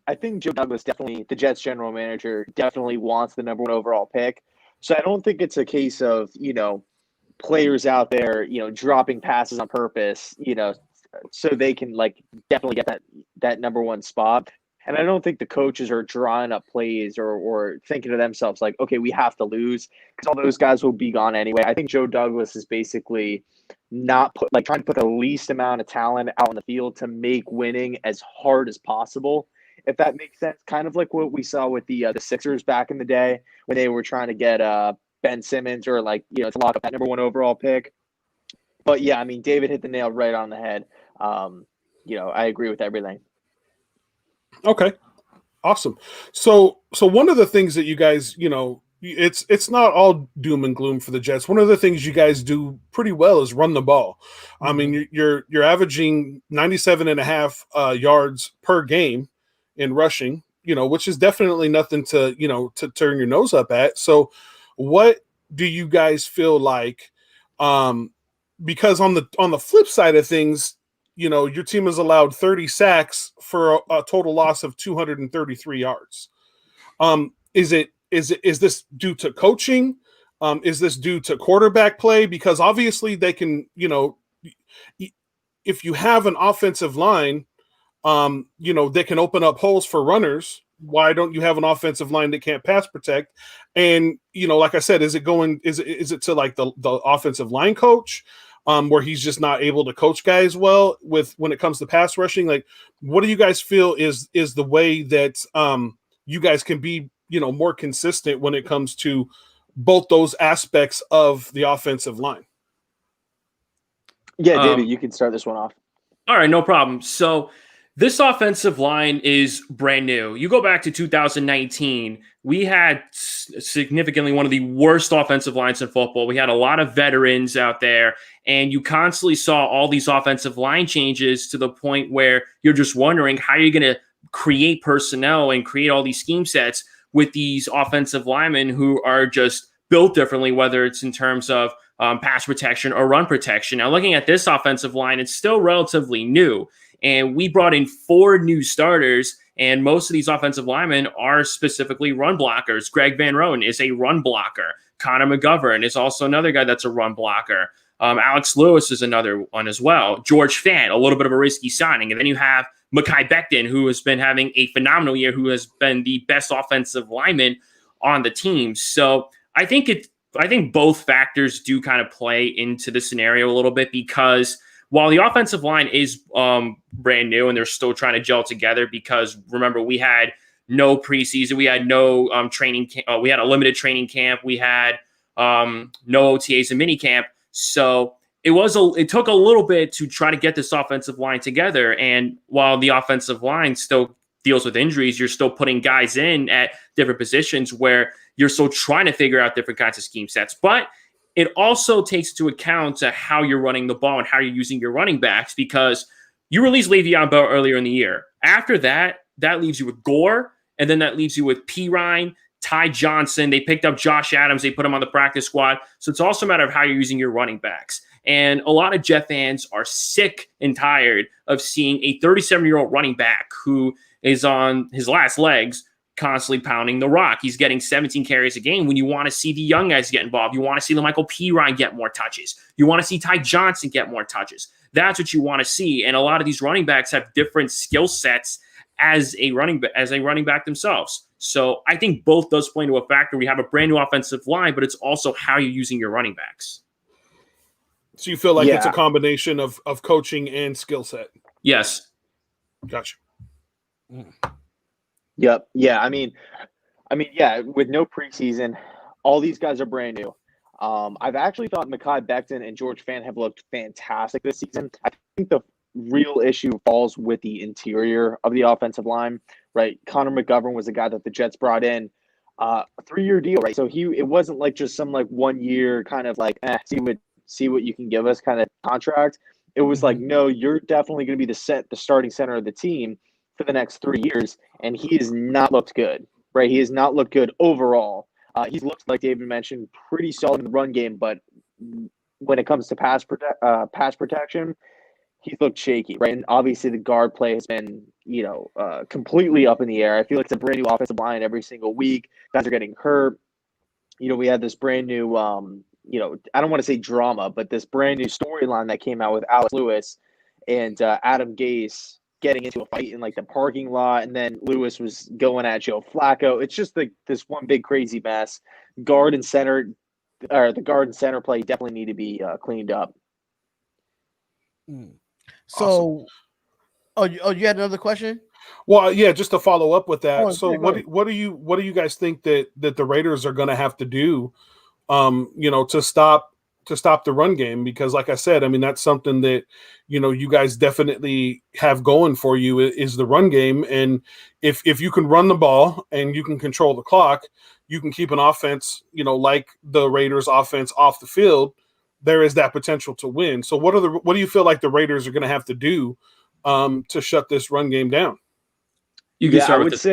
I think Joe Douglas, definitely the Jets general manager, definitely wants the number 1 overall pick. So I don't think it's a case of players out there dropping passes on purpose so they can definitely get that number 1 spot. And I don't think the coaches are drawing up plays or thinking to themselves like, okay, we have to lose because all those guys will be gone anyway. I think Joe Douglas is basically not trying to put the least amount of talent out on the field to make winning as hard as possible, if that makes sense. Kind of like what we saw with the Sixers back in the day when they were trying to get Ben Simmons or to lock up that number 1 overall pick. But yeah, I mean, David hit the nail right on the head. I agree with everything. Okay, awesome. So one of the things that you guys, it's not all doom and gloom for the Jets. One of the things you guys do pretty well is run the ball. I mean, you're averaging 97.5 yards per game in rushing, which is definitely nothing to turn your nose up at. So what do you guys feel like, because on the flip side of things, your team has allowed 30 sacks for a total loss of 233 yards. Is this due to coaching? Is this due to quarterback play? Because obviously they can, if you have an offensive line, they can open up holes for runners. Why don't you have an offensive line that can't pass protect? And, like I said, is it to like the offensive line coach? Where he's just not able to coach guys well when it comes to pass rushing? Like, what do you guys feel is the way that you guys can be, more consistent when it comes to both those aspects of the offensive line? Yeah, David, you can start this one off. All right, no problem. So this offensive line is brand new. You go back to 2019, we had significantly one of the worst offensive lines in football. We had a lot of veterans out there, and you constantly saw all these offensive line changes to the point where you're just wondering how you're going to create personnel and create all these scheme sets with these offensive linemen who are just built differently, whether it's in terms of pass protection or run protection. Now, looking at this offensive line, it's still relatively new. And we brought in 4 new starters, and most of these offensive linemen are specifically run blockers. Greg Van Roten is a run blocker. Conor McGovern is also another guy that's a run blocker. Alex Lewis is another one as well. George Fant, a little bit of a risky signing. And then you have Mekhi Becton, who has been having a phenomenal year, who has been the best offensive lineman on the team. So I think both factors do kind of play into the scenario a little bit, because while the offensive line is brand new and they're still trying to gel together, because remember, we had no preseason, we had no training, we had a limited training camp, we had no OTAs and mini camp. So it took a little bit to try to get this offensive line together. And while the offensive line still deals with injuries, you're still putting guys in at different positions where you're still trying to figure out different kinds of scheme sets. But it also takes into account how you're running the ball and how you're using your running backs, because you released Le'Veon Bell earlier in the year. After that leaves you with Gore, and then that leaves you with Pirine, Ty Johnson. They picked up Josh Adams. They put him on the practice squad. So it's also a matter of how you're using your running backs. And a lot of Jet fans are sick and tired of seeing a 37-year-old running back who is on his last legs constantly pounding the rock. He's getting 17 carries a game when you want to see the young guys get involved. You want to see Michael Pirine get more touches. You want to see Ty Johnson get more touches. That's what you want to see. And a lot of these running backs have different skill sets as a running back themselves. So I think both does play into a factor. We have a brand new offensive line, but it's also how you're using your running backs. So you feel like it's a combination of coaching and skill set? Yes. Gotcha. Yep. Yeah. I mean, yeah, with no preseason, all these guys are brand new. I've actually thought Mekhi Becton and George Fant have looked fantastic this season. I think the real issue falls with the interior of the offensive line, right? Conor McGovern was the guy that the Jets brought in, a 3-year deal, right? So it wasn't like just some like 1 year kind of like, see what you can give us kind of contract. It was like, no, you're definitely going to be the starting center of the team for the next 3 years. And he has not looked good, right? He has not looked good overall. He's looked, like David mentioned, pretty solid in the run game, but when it comes to pass protection, he's looked shaky, right? And obviously the guard play has been, completely up in the air. I feel like it's a brand new offensive line every single week. Guys are getting hurt. We had this brand new, I don't want to say drama, but this brand new storyline that came out with Alex Lewis and Adam Gase getting into a fight in like the parking lot, and then Lewis was going at Joe Flacco. It's just like this one big crazy mess. The guard and center play definitely need to be cleaned up. So, awesome. You had another question? Well, yeah, just to follow up with that. What do you guys think that the Raiders are going to have to do, to stop the run game? Because like I said, I mean, that's something that, you guys definitely have going for you is the run game. And if you can run the ball and you can control the clock, you can keep an offense, like the Raiders offense off the field. There is that potential to win. So what do you feel like the Raiders are going to have to do to shut this run game down? You can start with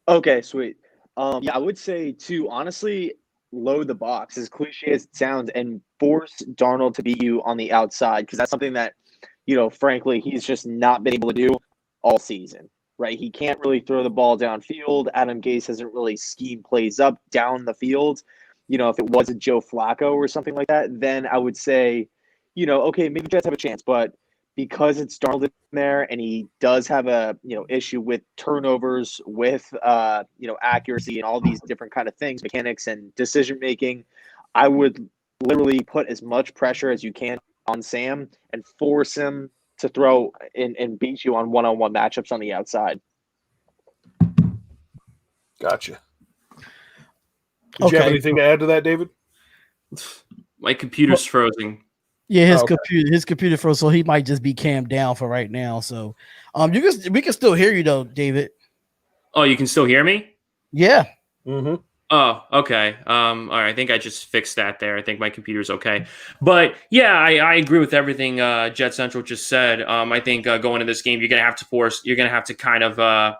Okay, sweet. I would say too, honestly, load the box, as cliche as it sounds, and force Darnold to beat you on the outside, because that's something that, frankly, he's just not been able to do all season, right? He can't really throw the ball downfield. Adam Gase hasn't really schemed plays up down the field. If it was a Joe Flacco or something like that, then I would say, okay, maybe the Jets have a chance, but because it's Darnold in there and he does have a, issue with turnovers, with, accuracy and all these different kind of things, mechanics and decision-making, I would literally put as much pressure as you can on Sam and force him to throw and beat you on one-on-one matchups on the outside. Gotcha. Did you have anything to add to that, David? My computer's frozen. Yeah, his computer froze, so he might just be cammed down for right now. So, we can still hear you though, David. Oh, you can still hear me? Yeah. Mm-hmm. Oh, okay. All right. I think I just fixed that there. I think my computer's okay. But yeah, I agree with everything Jet Central just said. I think going into this game, you're going to have to kind of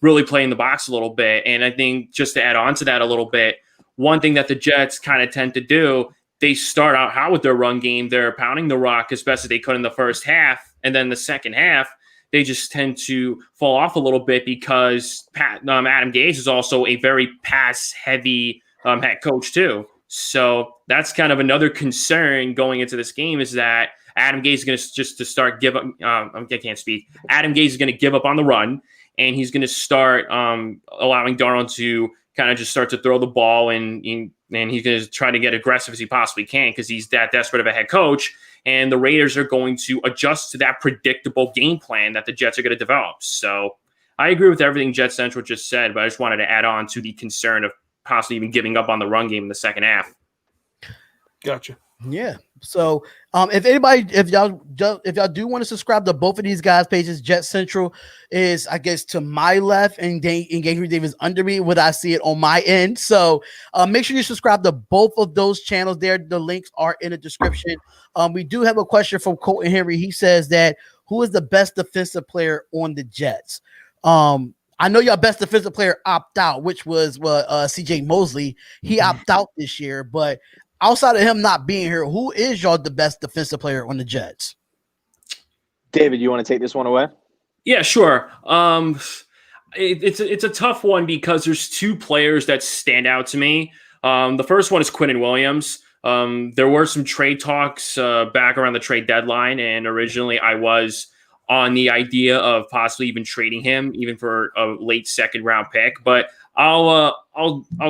really play in the box a little bit. And I think just to add on to that a little bit, one thing that the Jets kind of tend to do, they start out hot with their run game. They're pounding the rock as best as they could in the first half. And then the second half, they just tend to fall off a little bit because Adam Gase is also a very pass-heavy head coach too. So that's kind of another concern going into this game is that Adam Gase is going to just to start give up. I can't speak. Adam Gase is going to give up on the run, and he's going to start allowing Darnold to kind of just start to throw the ball, and he's going to try to get aggressive as he possibly can because he's that desperate of a head coach. And the Raiders are going to adjust to that predictable game plan that the Jets are going to develop. So I agree with everything Jet Central just said, but I just wanted to add on to the concern of possibly even giving up on the run game in the second half. Gotcha. Yeah. So if y'all do want to subscribe to both of these guys' pages, Jet Central is, I guess, to my left and Gabriel Davis under me, what I see it on my end. So make sure you subscribe to both of those channels there. The links are in the description. We do have a question from Colton Henry. He says that who is the best defensive player on the Jets? I know your best defensive player opt out, which was CJ Mosley. He opted out this year, but outside of him not being here, who is y'all the best defensive player on the Jets? David, you want to take this one away? Yeah, sure. It's a tough one because there's two players that stand out to me. The first one is Quentin Williams. There were some trade talks back around the trade deadline, and originally I was on the idea of possibly even trading him, even for a late second round pick. But I'll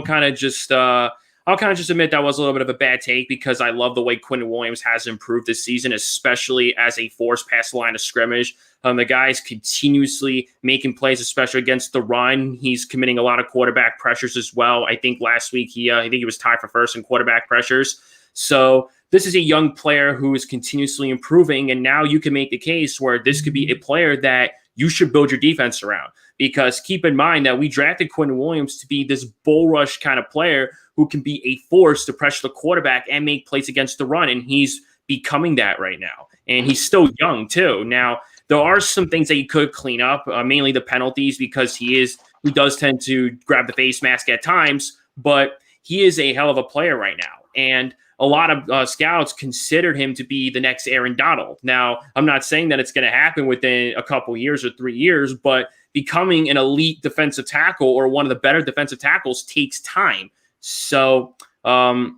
kind of just admit that was a little bit of a bad take because I love the way Quinn Williams has improved this season, especially as a force past the line of scrimmage. The guy's continuously making plays, especially against the run. He's committing a lot of quarterback pressures as well. I think last week I think he was tied for first in quarterback pressures. So this is a young player who is continuously improving, and now you can make the case where this could be a player that you should build your defense around. Because keep in mind that we drafted Quinn Williams to be this bull rush kind of player who can be a force to pressure the quarterback and make plays against the run, and he's becoming that right now. And he's still young too. Now, there are some things that he could clean up, mainly the penalties, because he does tend to grab the face mask at times, but he is a hell of a player right now. And a lot of scouts considered him to be the next Aaron Donald. Now, I'm not saying that it's going to happen within a couple years or 3 years, but becoming an elite defensive tackle or one of the better defensive tackles takes time. So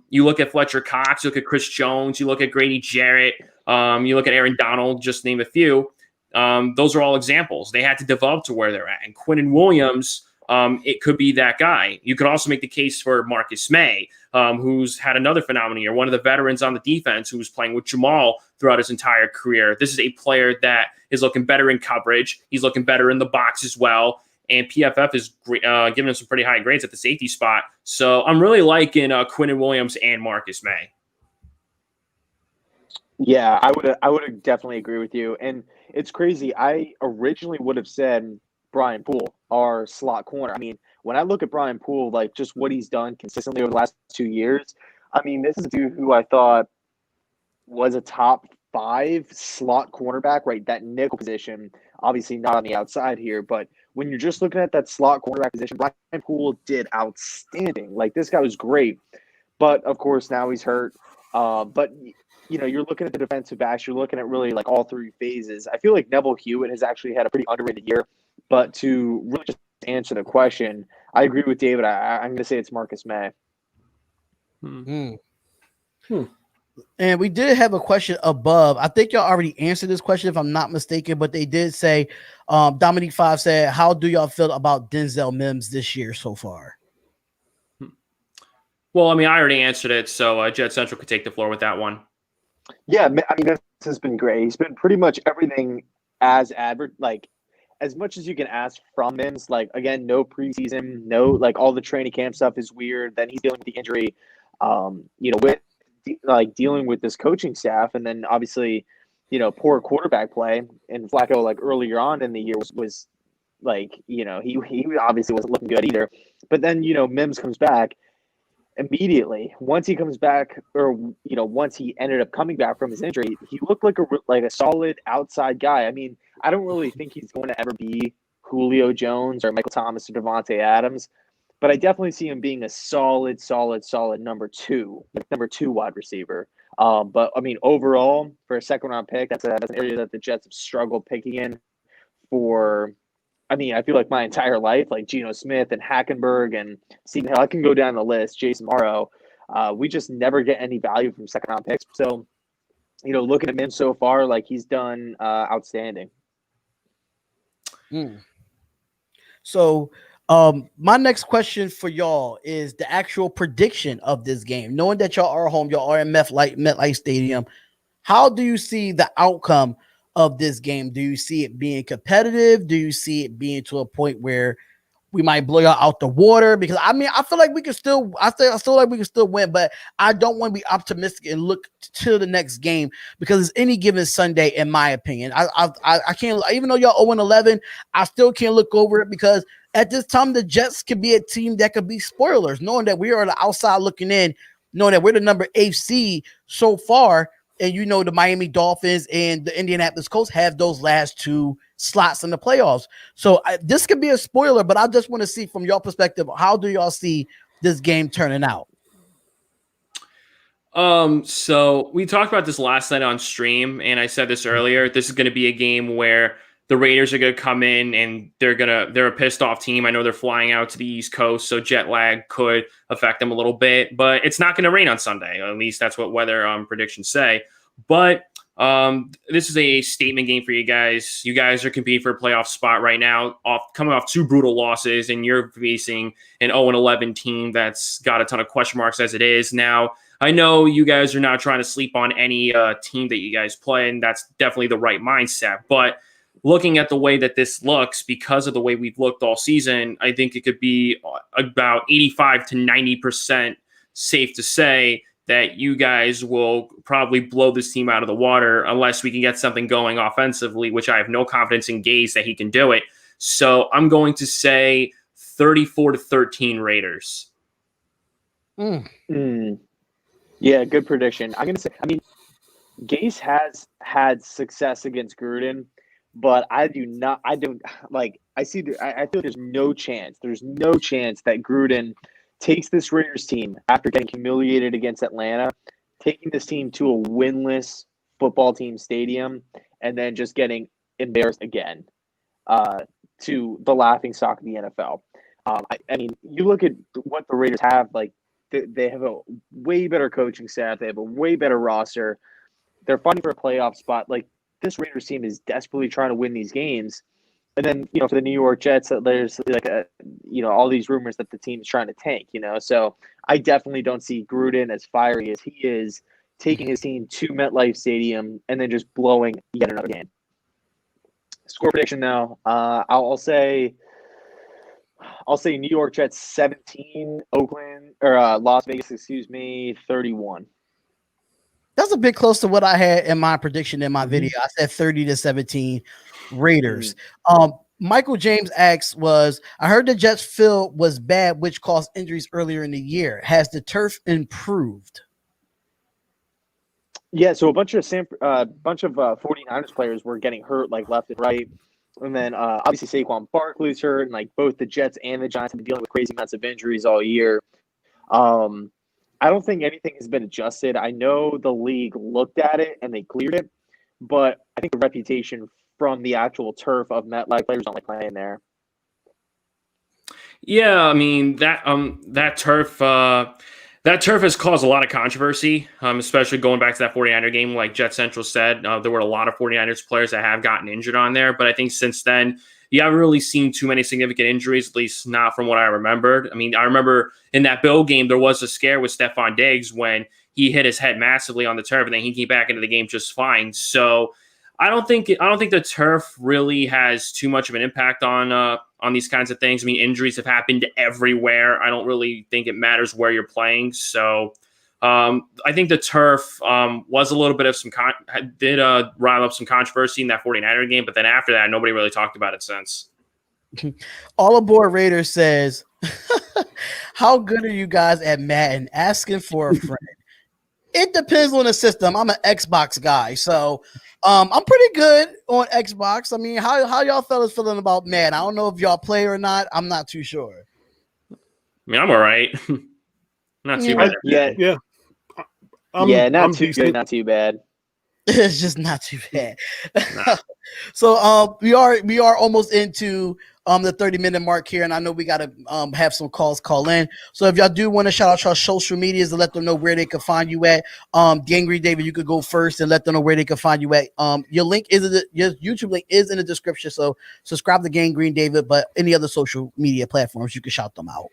you look at Fletcher Cox, you look at Chris Jones, you look at Grady Jarrett, you look at Aaron Donald, just name a few. Those are all examples. They had to develop to where they're at. And Quentin Williams, it could be that guy. You could also make the case for Marcus May, who's had another phenomenal year, one of the veterans on the defense who was playing with Jamal throughout his entire career. This is a player that is looking better in coverage. He's looking better in the box as well. And PFF is giving him some pretty high grades at the safety spot. So I'm really liking Quentin Williams and Marcus May. Yeah, I would definitely agree with you. And it's crazy. I originally would have said Brian Poole, our slot corner. I mean, when I look at Brian Poole, like just what he's done consistently over the last 2 years, I mean, this is a dude who I thought was a top 5 slot cornerback, right? That nickel position, obviously not on the outside here, but when you're just looking at that slot cornerback position, Brian Poole did outstanding. Like, this guy was great. But, of course, now he's hurt. But, you know, you're looking at the defensive backs. You're looking at really, like, all 3 phases. I feel like Neville Hewitt has actually had a pretty underrated year. But to really just answer the question, I agree with David. I'm going to say it's Marcus May. And we did have a question above. I think y'all already answered this question, if I'm not mistaken, but they did say, Dominique 5 said, how do y'all feel about Denzel Mims this year so far? Well, I mean, I already answered it, so Jet Central could take the floor with that one. Yeah, I mean, this has been great. He's been pretty much everything as as much as you can ask from Mims. Like, again, no preseason, no, like, all the training camp stuff is weird. Then he's dealing with the injury, you know, with like dealing with this coaching staff, and then obviously, you know, poor quarterback play. And Flacco, like earlier on in the year, was like, you know, he obviously wasn't looking good either. But then, you know, Mims comes back, immediately once he comes back, or once he ended up coming back from his injury, he looked like a solid outside guy. I mean, I don't really think he's going to ever be Julio Jones or Michael Thomas or Devontae Adams, but I definitely see him being a solid number two wide receiver. But I mean, overall, for a second round pick, that's an area that the Jets have struggled picking in for. I mean, I feel like my entire life, like Geno Smith and Hackenberg and Stephen Hill, I can go down the list, Jason Morrow. We just never get any value from second round picks. So, looking at him so far, like he's done outstanding. So, my next question for y'all is the actual prediction of this game. Knowing that y'all are home, y'all are in MetLife Stadium, how do you see the outcome of this game? Do you see it being competitive? Do you see it being to a point where we might blow y'all out the water? Because I mean, I feel like we can still, I feel like we can still win, but I don't want to be optimistic and look to the next game because it's any given Sunday, in my opinion. I can't, even though y'all 0-11, I still can't look over it because at this time the Jets could be a team that could be spoilers, knowing that we are on the outside looking in, knowing that we're the number 8 seed so far. And the Miami Dolphins and the Indianapolis Colts have those last 2 slots in the playoffs. So this could be a spoiler, but I just want to see from your perspective, how do y'all see this game turning out? So we talked about this last night on stream, and I said this earlier. This is going to be a game where the Raiders are going to come in and they're a pissed off team. I know they're flying out to the East Coast, so jet lag could affect them a little bit, but it's not going to rain on Sunday. At least that's what weather predictions say. But this is a statement game for you guys. You guys are competing for a playoff spot right now, coming off 2 brutal losses, and you're facing an 0-11 team that's got a ton of question marks as it is. Now, I know you guys are not trying to sleep on any team that you guys play, and that's definitely the right mindset. But looking at the way that this looks, because of the way we've looked all season, I think it could be about 85 to 90% safe to say that you guys will probably blow this team out of the water unless we can get something going offensively, which I have no confidence in Gase that he can do it. So I'm going to say 34-13 Raiders. Yeah, good prediction. I'm going to say, I mean, Gase has had success against Gruden, but I feel there's no chance that Gruden takes this Raiders team after getting humiliated against Atlanta, taking this team to a winless football team stadium, and then just getting embarrassed again to the laughingstock of the NFL. I mean, you look at what the Raiders have, like they have a way better coaching staff. They have a way better roster. They're fighting for a playoff spot. Like, this Raiders team is desperately trying to win these games. And then, for the New York Jets, there's all these rumors that the team's trying to tank, So I definitely don't see Gruden, as fiery as he is, taking his team to MetLife Stadium and then just blowing yet another game. Score prediction, though, I'll say New York Jets 17, Las Vegas, 31. That's a bit close to what I had in my prediction in my video. I said 30-17 Raiders. Michael James asks I heard the Jets field was bad, which caused injuries earlier in the year. Has the turf improved? Yeah, so a bunch of 49ers players were getting hurt like left and right. And then obviously Saquon Barkley's hurt, and like both the Jets and the Giants have been dealing with crazy amounts of injuries all year. I don't think anything has been adjusted. I know the league looked at it and they cleared it, but I think the reputation from the actual turf of MetLife, players don't like playing there. Yeah, I mean that turf has caused a lot of controversy, especially going back to that 49er game. Like Jet Central said, there were a lot of 49ers players that have gotten injured on there, but I think since then you haven't really seen too many significant injuries, at least not from what I remembered. I mean, I remember in that Bill game, there was a scare with Stephon Diggs when he hit his head massively on the turf, and then he came back into the game just fine. So I don't think the turf really has too much of an impact on these kinds of things. I mean, injuries have happened everywhere. I don't really think it matters where you're playing. So I think the turf was a little bit of did rile up some controversy in that 49er game, but then after that, nobody really talked about it since. All Aboard Raiders says, How good are you guys at Madden? Asking for a friend. It depends on the system. I'm an Xbox guy, so I'm pretty good on Xbox. I mean, how y'all fellas feeling about Madden? I don't know if y'all play or not. I'm not too sure. I mean, I'm all right. Not too bad. Yeah. Not too good, not too bad. It's just not too bad. So we are almost into the 30-minute mark here, and I know we got to have some calls call in. So if y'all do want to shout out your social medias to let them know where they can find you at, Gangrene David, you could go first and let them know where they can find you at. Your link is your YouTube link is in the description, so subscribe to Gangrene David. But any other social media platforms, you can shout them out.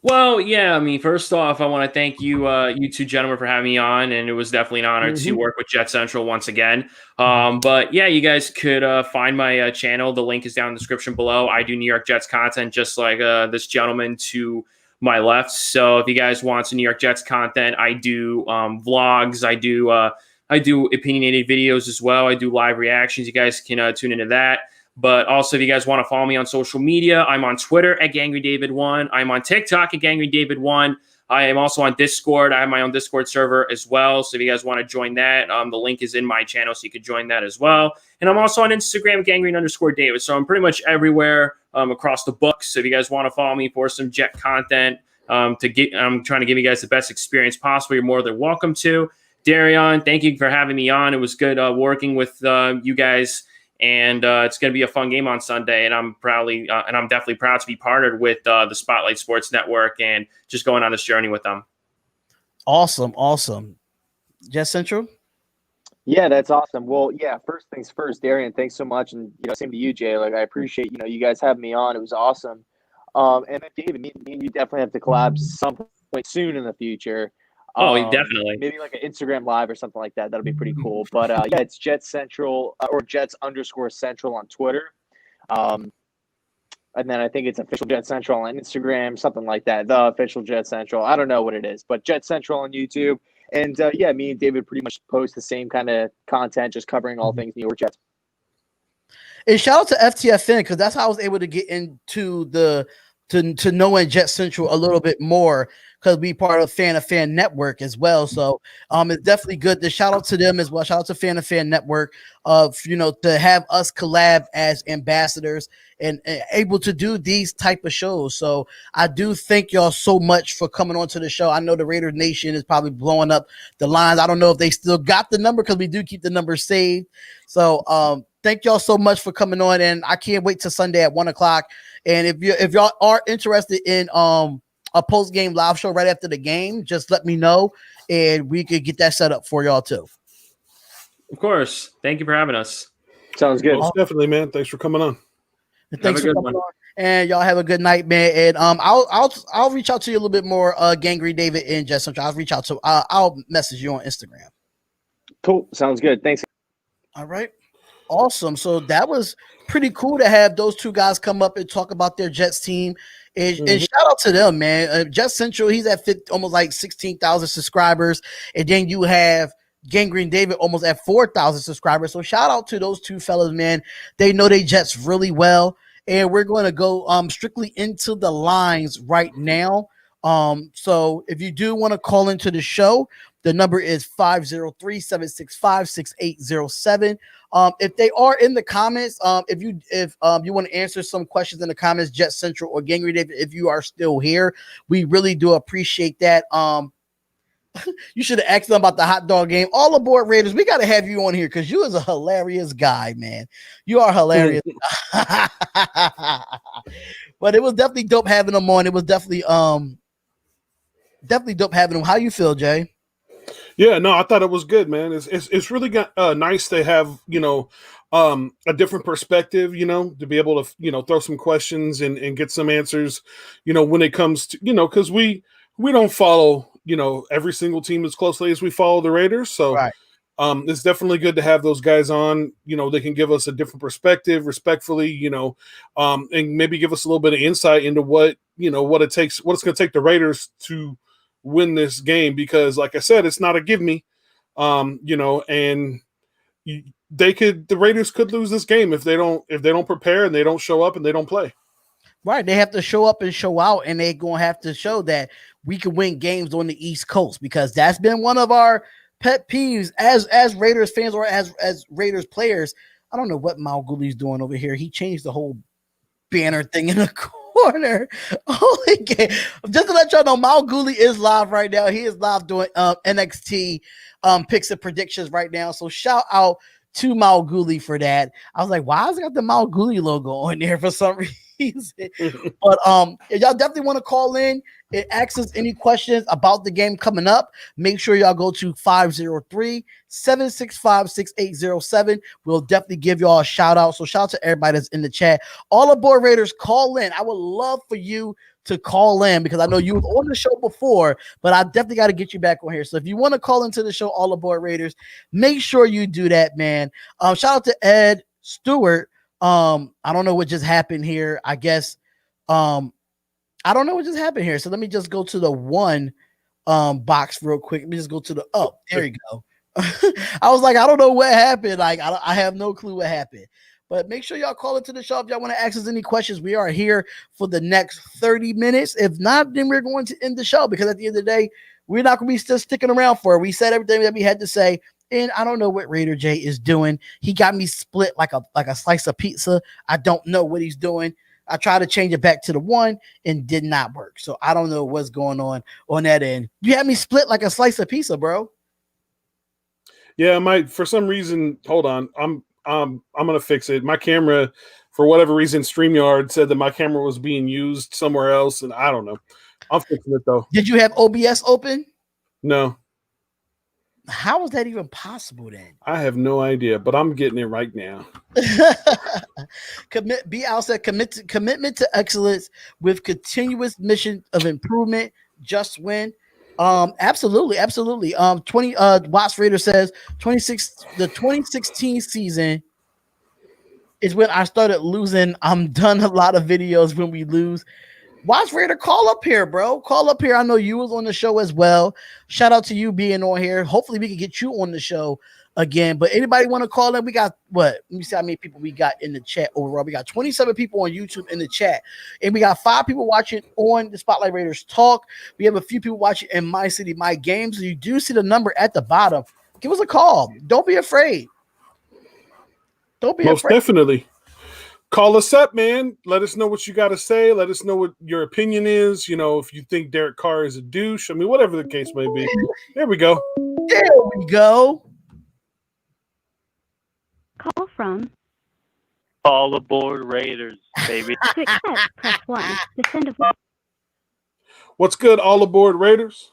Well, yeah, I mean, first off, I want to thank you, you two gentlemen, for having me on, and it was definitely an honor to work with Jet Central once again. But yeah, you guys could find my channel. The link is down in the description below. I do New York Jets content, just like this gentleman to my left. So if you guys want some New York Jets content, I do vlogs. I do opinionated videos as well. I do live reactions. You guys can tune into that. But also, if you guys want to follow me on social media, I'm on Twitter at GangreneDavid1. I'm on TikTok at GangreneDavid1. I am also on Discord. I have my own Discord server as well. So if you guys want to join that, the link is in my channel, so you could join that as well. And I'm also on Instagram, Gangrene_David. So I'm pretty much everywhere across the book. So if you guys want to follow me for some Jet content, I'm trying to give you guys the best experience possible. You're more than welcome to. Darion, thank you for having me on. It was good working with you guys. And it's going to be a fun game on Sunday, and I'm definitely proud to be partnered with the Spotlight Sports Network and just going on this journey with them. Awesome. Jet Central? Yeah, that's awesome. Well, yeah, first things first, Darian, thanks so much. And, same to you, Jay. Like, I appreciate, you guys having me on. It was awesome. And then David, me and you definitely have to collab some point soon in the future. Oh, definitely. Maybe like an Instagram live or something like that. That'll be pretty cool. But yeah, it's Jets Central or Jets_Central on Twitter. And then I think it's official Jet Central on Instagram, something like that. The official Jet Central. I don't know what it is, but Jet Central on YouTube. And yeah, me and David pretty much post the same kind of content, just covering all things New York Jets. And shout out to FTFN, because that's how I was able to get into to knowing Jet Central a little bit more, because we part of Fan of Fan Network as well. So it's definitely good to shout out to them as well. Shout out to Fan of Fan Network to have us collab as ambassadors and able to do these type of shows. So I do thank y'all so much for coming on to the show. I know the Raider Nation is probably blowing up the lines. I don't know if they still got the number, because we do keep the number saved. So thank y'all so much for coming on, and I can't wait till Sunday at 1:00. And if y'all are interested in a post-game live show right after the game, just let me know, and we could get that set up for y'all too. Of course. Thank you for having us. Sounds good. Most definitely, man. Thanks for coming on. Thanks for coming on. And y'all have a good night, man. And I'll reach out to you a little bit more, Gangrene David and Jet Central. I'll message you on Instagram. Cool. Sounds good. Thanks. All right. Awesome. So that was pretty cool to have those two guys come up and talk about their Jets team. And shout out to them, man. Jet Central, he's at almost like 16,000 subscribers. And then you have Gangrene David almost at 4,000 subscribers. So shout out to those two fellas, man. They know they Jets really well. And we're going to go strictly into the lines right now. So if you do want to call into the show, the number is 503-765-6807. If they are in the comments, if you want to answer some questions in the comments, Jet Central or Gangrene David, if you are still here, we really do appreciate that. You should have asked them about the hot dog game. All aboard Raiders. We got to have you on here because you is a hilarious guy, man. You are hilarious. But it was definitely dope having them on. It was definitely dope having them. How you feel, Jay? Yeah, no, I thought it was good, man. It's really nice to have, a different perspective, to be able to, throw some questions and get some answers, when it comes to, because we don't follow, every single team as closely as we follow the Raiders. So right. It's definitely good to have those guys on. They can give us a different perspective respectfully, and maybe give us a little bit of insight into what it's going to take the Raiders to win this game, because like I said, it's not a give me, and the Raiders could lose this game if they don't prepare and they don't show up and they don't play. Right. They have to show up and show out, and they're going to have to show that we can win games on the East Coast, because that's been one of our pet peeves as Raiders fans or as Raiders players. I don't know what Mal Gooley's doing over here. He changed the whole banner thing in the corner. Just to let y'all know, Mal Gooley is live right now. He is live doing NXT picks and predictions right now. So shout out to Mal Gooley for that. I was like, why has it got the Mal Gooley logo on there for some reason? But if y'all definitely want to call in and ask us any questions about the game coming up, make sure y'all go to 503-765-6807. We'll definitely give y'all a shout out. So shout out to everybody that's in the chat. All aboard Raiders, call in. I would love for you to call in, because I know you were on the show before, but I definitely got to get you back on here. So if you want to call into the show, All Aboard Raiders, make sure you do that, man. Shout out to Ed Stewart. I don't know what just happened here. I guess I don't know what just happened here. So let me just go to the one box real quick. Let me just go to the there you go. I was like, I don't know what happened. Like, I have no clue what happened. But make sure y'all call into the show if y'all want to ask us any questions. We are here for the next 30 minutes. If not, then we're going to end the show, because at the end of the day, we're not going to be still sticking around for it. We said everything that we had to say. And I don't know what Raider J is doing. He got me split like a slice of pizza. I don't know what he's doing. I tried to change it back to the one and did not work. So I don't know what's going on that end. You had me split like a slice of pizza, bro. Yeah, for some reason, hold on. I'm gonna fix it. My camera, for whatever reason, StreamYard said that my camera was being used somewhere else, and I don't know. I'm fixing it though. Did you have OBS open? No. How is that even possible then? I have no idea, but I'm getting it right now. Commitment to excellence with continuous mission of improvement. Just win. Absolutely. 20 Watts Raider says the 2016 season is when I started losing. I'm done a lot of videos when we lose. Watch Raider, call up here, bro. Call up here. I know you was on the show as well. Shout out to you being on here. Hopefully we can get you on the show again. But anybody want to call in? We got what? Let me see how many people we got in the chat overall. We got 27 people on YouTube in the chat. And we got 5 people watching on the Spotlight Raiders Talk. We have a few people watching in My City, My Games. So you do see the number at the bottom. Give us a call. Don't be afraid. Most definitely. Call us up, man. Let us know what you got to say. Let us know what your opinion is. You know, if you think Derek Carr is a douche. I mean, whatever the case may be. There we go. There we go. Call from All Aboard Raiders, baby. to accept, press 1. To send a voice. What's good, All Aboard Raiders?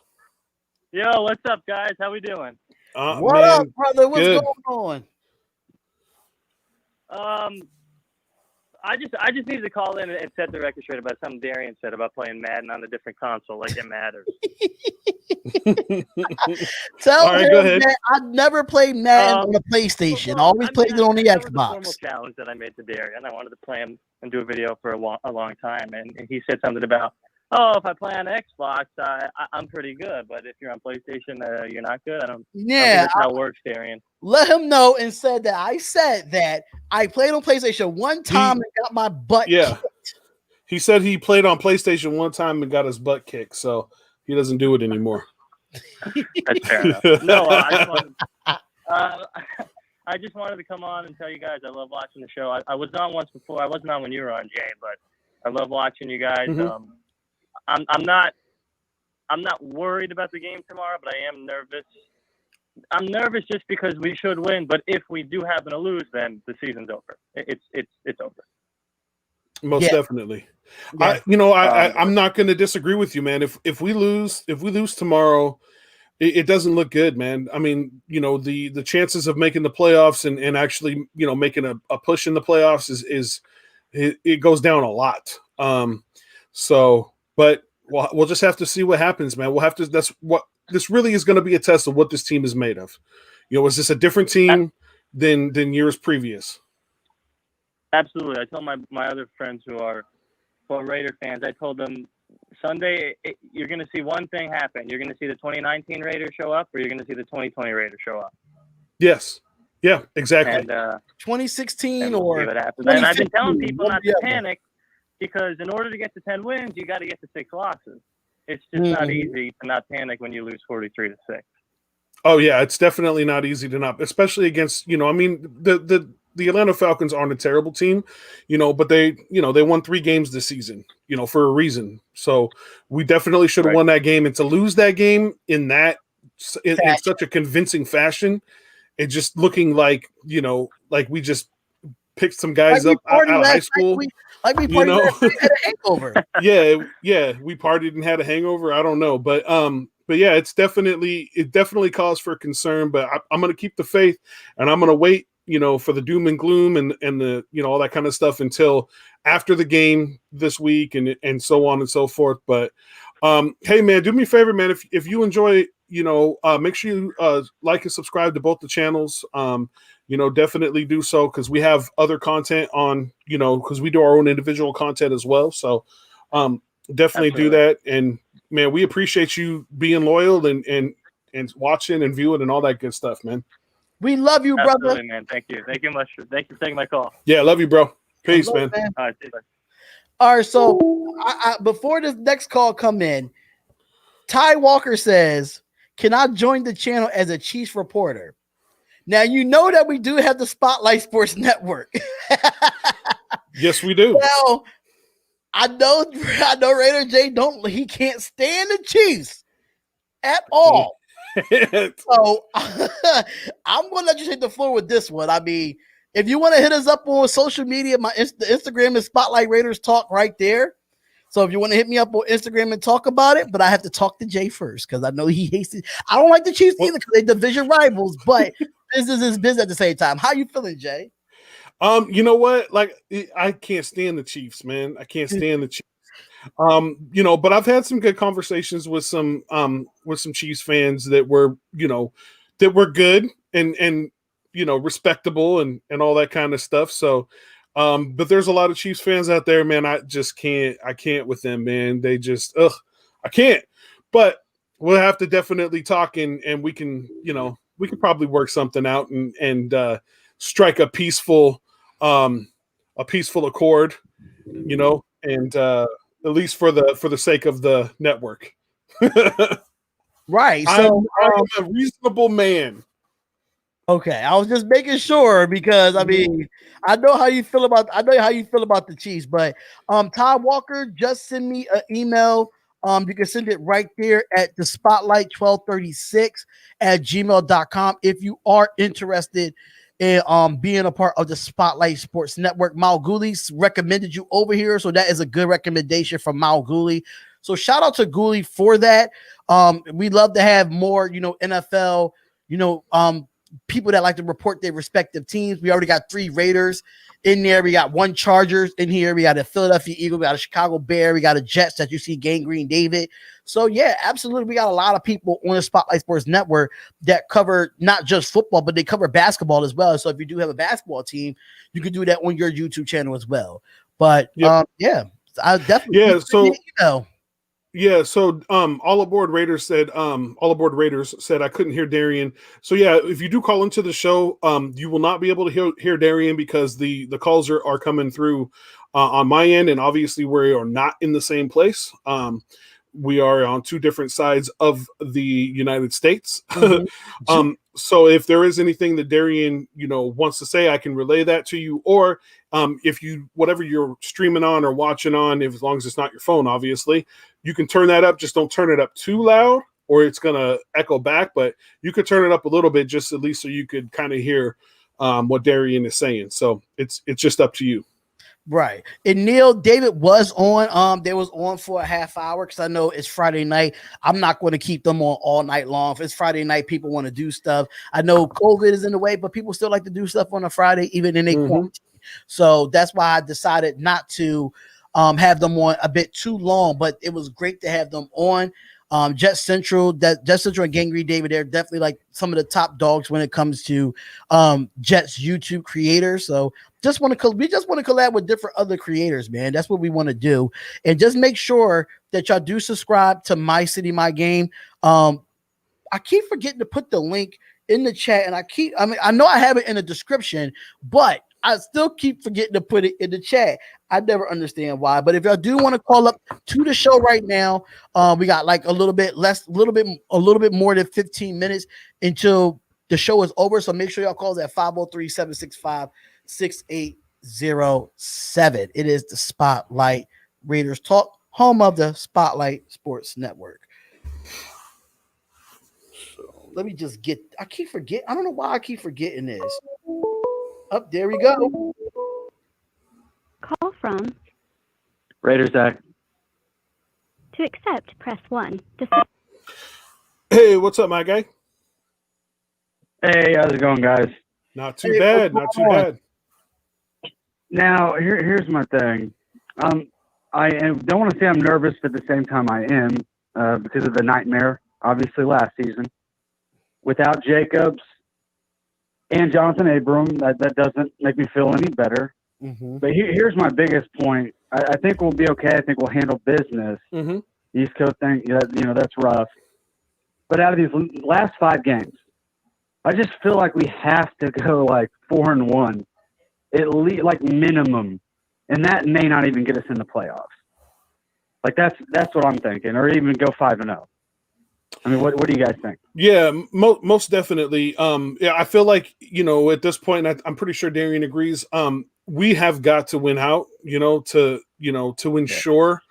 Yo, what's up, guys? How we doing? What up, brother? What's going on? I just needed to call in and set the record straight about something Darian said about playing Madden on a different console, like it matters. Tell right, him go ahead. that I never played Madden on the PlayStation. Always played it on the that was a Xbox. formal challenge that I made to Darian. I wanted to play him and do a video for a long time, and he said something about, if I play on Xbox, I'm pretty good, but if you're on PlayStation, you're not good. I don't think that's how it works, Darian. Let him know and said that I said that I played on PlayStation one time and got my butt kicked. He said he played on PlayStation one time and got his butt kicked, so he doesn't do it anymore. That's fair enough. No, I just wanted to come on and tell you guys I love watching the show. I was on once before. I wasn't on when you were on, Jay, but I love watching you guys. Mm-hmm. I'm not worried about the game tomorrow, but I am nervous. I'm nervous just because we should win, but if we do happen to lose, then the season's over. It's over. Most definitely. Yeah. I'm not going to disagree with you, man. If we lose tomorrow, it doesn't look good, man. I mean, the chances of making the playoffs and actually, making a push in the playoffs is it goes down a lot. But we'll just have to see what happens, man. We'll have to. That's what this really is going to be a test of what this team is made of. Is this a different team than years previous? Absolutely. I told my other friends who are Raider fans, I told them Sunday you're going to see one thing happen. You're going to see the 2019 Raiders show up, or you're going to see the 2020 Raiders show up. Yes. Yeah. Exactly. And 2016 and or and I've been telling people not to panic. because in order to get to 10 wins, you got to get to 6 losses. It's just not easy to not panic when you lose 43-6. Oh yeah, it's definitely not easy to not, especially against, I mean, the Atlanta Falcons aren't a terrible team, but they won 3 games this season, for a reason. So we definitely should have won that game, and to lose that game in such a convincing fashion, it just looking like, like we just picked some guys up out of high school. We partied had a hangover. Yeah, we partied and had a hangover. I don't know, but yeah, it definitely cause for concern. But I'm going to keep the faith, and I'm going to wait, for the doom and gloom and the all that kind of stuff until after the game this week and so on and so forth. But hey man, do me a favor, man. If you enjoy, make sure you like and subscribe to both the channels. Definitely do so, because we have other content on, because we do our own individual content as well. So definitely do that. And man, we appreciate you being loyal and watching and viewing and all that good stuff, man. We love you, Absolutely, brother. man. Thank you. Thank you much. Thank you for taking my call. Yeah, love you, bro. Peace, man. All right, see you later. All right, so I before this next call come in, Ty Walker says, "Can I join the channel as a Chiefs reporter?" Now you know that we do have the Spotlight Sports Network. Yes, we do. Well, I know Raider J he can't stand the Chiefs at all. So I'm gonna let you take the floor with this one. I mean, if you want to hit us up on social media, the Instagram is Spotlight Raiders Talk right there. So if you want to hit me up on Instagram and talk about it, but I have to talk to Jay first because I know he hates it. I don't like the Chiefs either because they're division rivals, but business is business at the same time. How you feeling, Jay? You know what? Like, I can't stand the Chiefs, man. I can't stand the Chiefs. But I've had some good conversations with some Chiefs fans that were good and respectable and all that kind of stuff. So, but there's a lot of Chiefs fans out there, man. I can't with them, man. They just, I can't. But we'll have to definitely talk and we can probably work something out and strike a peaceful accord, and at least for the sake of the network. Right. So I'm a reasonable man. Okay, I was just making sure because I mean I know how you feel about the Chiefs, but Todd Walker, just send me an email. You can send it right there at the spotlight1236@gmail.com if you are interested in being a part of the Spotlight Sports Network. Mal Gooley recommended you over here, so that is a good recommendation from Mal Gooley. So shout out to Gooley for that. We love to have more, NFL, people that like to report their respective teams. We already got 3 Raiders in there. We got 1 Chargers in here. We got a Philadelphia Eagle. We got a Chicago Bear. We got a Jets that you see Gangrene David. So yeah, absolutely. We got a lot of people on the Spotlight Sports Network that cover not just football, but they cover basketball as well. So if you do have a basketball team, you can do that on your YouTube channel as well. But I definitely So All Aboard Raiders said I couldn't hear Darian. So yeah, if you do call into the show, you will not be able to hear Darian because the calls are coming through on my end, and obviously we are not in the same place. We are on 2 different sides of the United States. Mm-hmm. So if there is anything that Darian, wants to say, I can relay that to you. Or if you, whatever you're streaming on or watching on, as long as it's not your phone, obviously, you can turn that up. Just don't turn it up too loud or it's going to echo back. But you could turn it up a little bit, just at least so you could kind of hear what Darian is saying. So it's just up to you. Right. And Neil, David was on. They was on for a half hour because I know it's Friday night. I'm not going to keep them on all night long. If it's Friday night, people want to do stuff. I know COVID is in the way, but people still like to do stuff on a Friday, even in a quarantine. So that's why I decided not to have them on a bit too long. But it was great to have them on. Jet Central and Gangrene David, they're definitely like some of the top dogs when it comes to Jets YouTube creators. So we just want to collab with different other creators, man. That's what we want to do. And just make sure that y'all do subscribe to My City, My Game. I keep forgetting to put the link in the chat, and I know I have it in the description, but I still keep forgetting to put it in the chat. I never understand why. But if y'all do want to call up to the show right now, we got like a little bit more than 15 minutes until the show is over. So make sure y'all call us at 503-765-6807. It is the Spotlight Raiders Talk, home of the Spotlight Sports Network. So let me just I don't know why I keep forgetting this. Up there we go. Call from Raiders Zach. to accept, press 1. Hey, what's up, my guy? Hey, how's it going, guys? Not too bad. Not too bad. Now, here's my thing. Don't want to say I'm nervous, but at the same time I am because of the nightmare, obviously, last season. Without Jacobs and Jonathan Abram, that doesn't make me feel any better. Mm-hmm. But here's my biggest point. I think we'll be okay. I think we'll handle business. Mm-hmm. East Coast thing, that's rough. But out of these last 5 games, I just feel like we have to go like 4-1, at least, like minimum, and that may not even get us in the playoffs. Like that's what I'm thinking, or even go 5-0. I mean, what do you guys think? Yeah, most definitely. Yeah, I feel like at this point, I'm pretty sure Darian agrees. We have got to win out, to ensure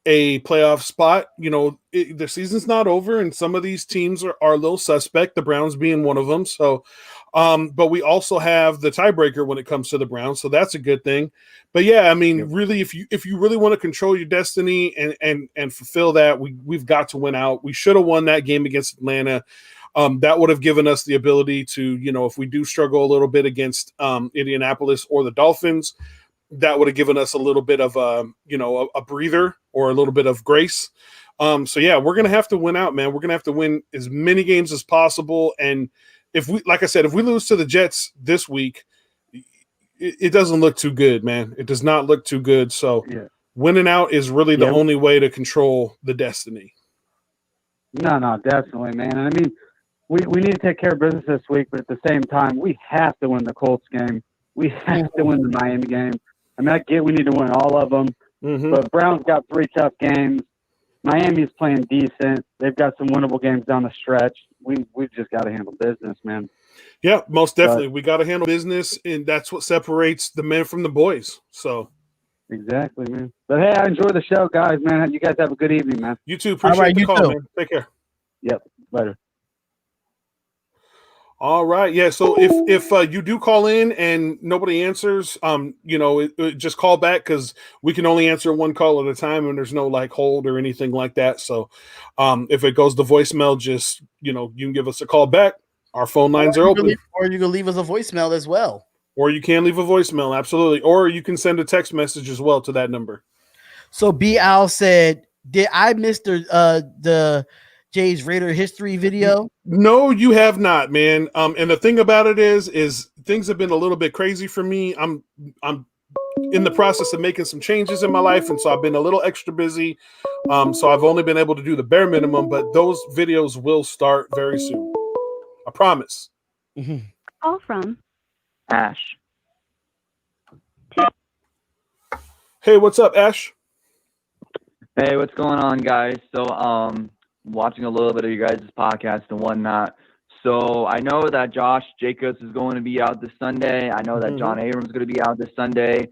a playoff spot. The season's not over, and some of these teams are a little suspect, the Browns being one of them. So, but we also have the tiebreaker when it comes to the Browns, so that's a good thing. But yeah, I mean, really, if you really want to control your destiny and fulfill that, we've got to win out. We should have won that game against Atlanta. That would have given us the ability to, if we do struggle a little bit against Indianapolis or the Dolphins, that would have given us a little bit of a breather or a little bit of grace. So yeah, we're going to have to win out, man. We're going to have to win as many games as possible. And if we lose to the Jets this week, it doesn't look too good, man. It does not look too good. So winning out is really the only way to control the destiny. No, definitely, man. And I mean, we need to take care of business this week, but at the same time, we have to win the Colts game. We have to win the Miami game. I mean, I get we need to win all of them, but Browns got 3 tough games. Miami's playing decent. They've got some winnable games down the stretch. We've just got to handle business, man. Yeah, most definitely. We got to handle business, and that's what separates the men from the boys. So exactly, man. But hey, I enjoy the show, guys, man. You guys have a good evening, man. You too. Appreciate the call, man. Take care. Yep. Later. All right. Yeah. So if you do call in and nobody answers, just call back, because we can only answer one call at a time, and there's no like hold or anything like that. So if it goes to voicemail, just you can give us a call back. Our phone lines are open. Or you can leave us a voicemail as well. Or you can leave a voicemail, absolutely. Or you can send a text message as well to that number. So B. Al said, "Did I miss the Jay's Raider history video?" No, you have not, man. And the thing about it is things have been a little bit crazy for me. I'm in the process of making some changes in my life, and so I've been a little extra busy. So I've only been able to do the bare minimum, but those videos will start very soon. I promise. Call from Ash. Hey, what's up, Ash? Hey, what's going on, guys? So, watching a little bit of you guys' podcast and whatnot. So, I know that Josh Jacobs is going to be out this Sunday. I know that John Abrams is going to be out this Sunday.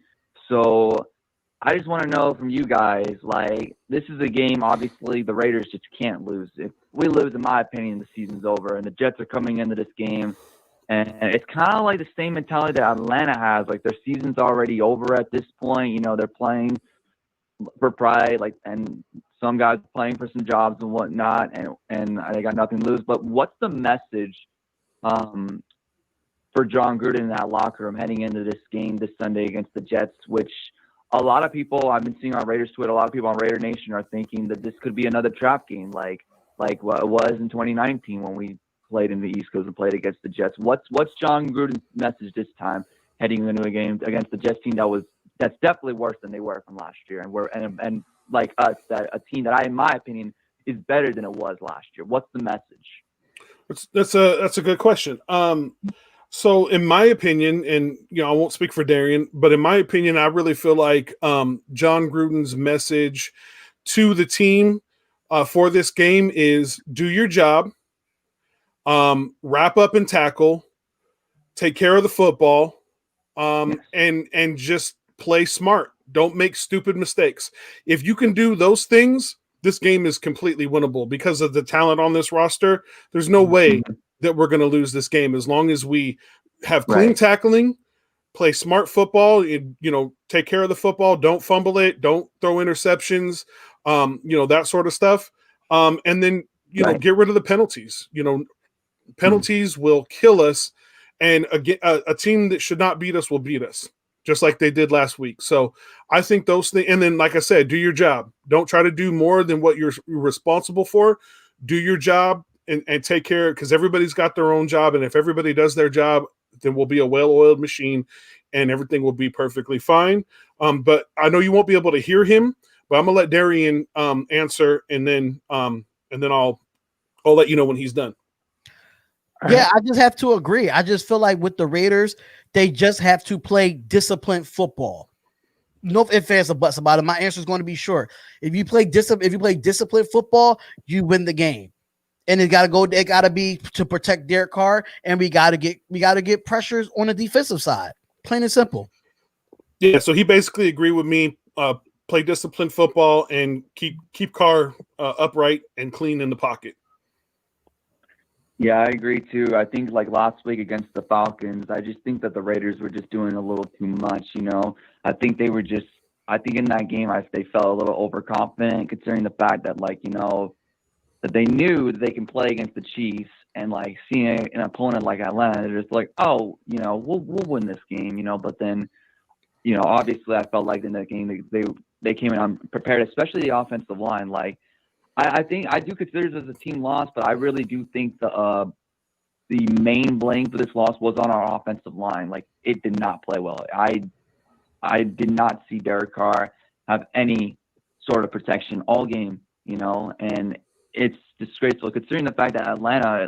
So, I just want to know from you guys, like, this is a game, obviously, the Raiders just can't lose. If we lose, in my opinion, the season's over. And the Jets are coming into this game. And it's kind of like the same mentality that Atlanta has. Like, their season's already over at this point. They're playing for pride, and some guys playing for some jobs and whatnot, and they got nothing to lose. But what's the message for John Gruden in that locker room heading into this game this Sunday against the Jets, which a lot of people I've been seeing on Raiders Twitter, a lot of people on Raider Nation are thinking that this could be another trap game, like what it was in 2019 when we played in the East Coast and played against the Jets. What's John Gruden's message this time heading into a game against the Jets team that's definitely worse than they were from last year, and like us, that a team that in my opinion, is better than it was last year? What's the message? That's a good question. So, in my opinion, and I won't speak for Darian, but in my opinion, I really feel like John Gruden's message to the team for this game is do your job, wrap up and tackle, take care of the football, and just play smart. Don't make stupid mistakes. If you can do those things, this game is completely winnable because of the talent on this roster. There's no way that we're going to lose this game as long as we have clean tackling, play smart football, take care of the football, don't fumble it, don't throw interceptions, that sort of stuff. And then, get rid of the penalties. Penalties will kill us. And again, a team that should not beat us will beat us, just like they did last week. So I think those things, and then, like I said, do your job. Don't try to do more than what you're responsible for. Do your job and take care, because everybody's got their own job. And if everybody does their job, then we'll be a well-oiled machine and everything will be perfectly fine. But I know you won't be able to hear him, but I'm going to let Darian answer, and then I'll let you know when he's done. Yeah, I just have to agree. I just feel like with the Raiders, they just have to play disciplined football. No ifs, ands, or buts about it. My answer is going to be short. If you play disciplined football, you win the game. And it gotta be to protect Derek Carr, and we gotta get pressures on the defensive side. Plain and simple. Yeah, so he basically agreed with me. Play disciplined football and keep Carr upright and clean in the pocket. Yeah, I agree too. I think like last week against the Falcons, I just think that the Raiders were just doing a little too much. I think they were I think in that game they felt a little overconfident, considering the fact that that they knew that they can play against the Chiefs, and seeing an opponent like Atlanta, they're just like, we'll win this game, But then, obviously, I felt like in that game they came in unprepared, especially the offensive line. I think I do consider this as a team loss, but I really do think the main blame for this loss was on our offensive line. It did not play well. I did not see Derek Carr have any sort of protection all game, and it's disgraceful considering the fact that Atlanta,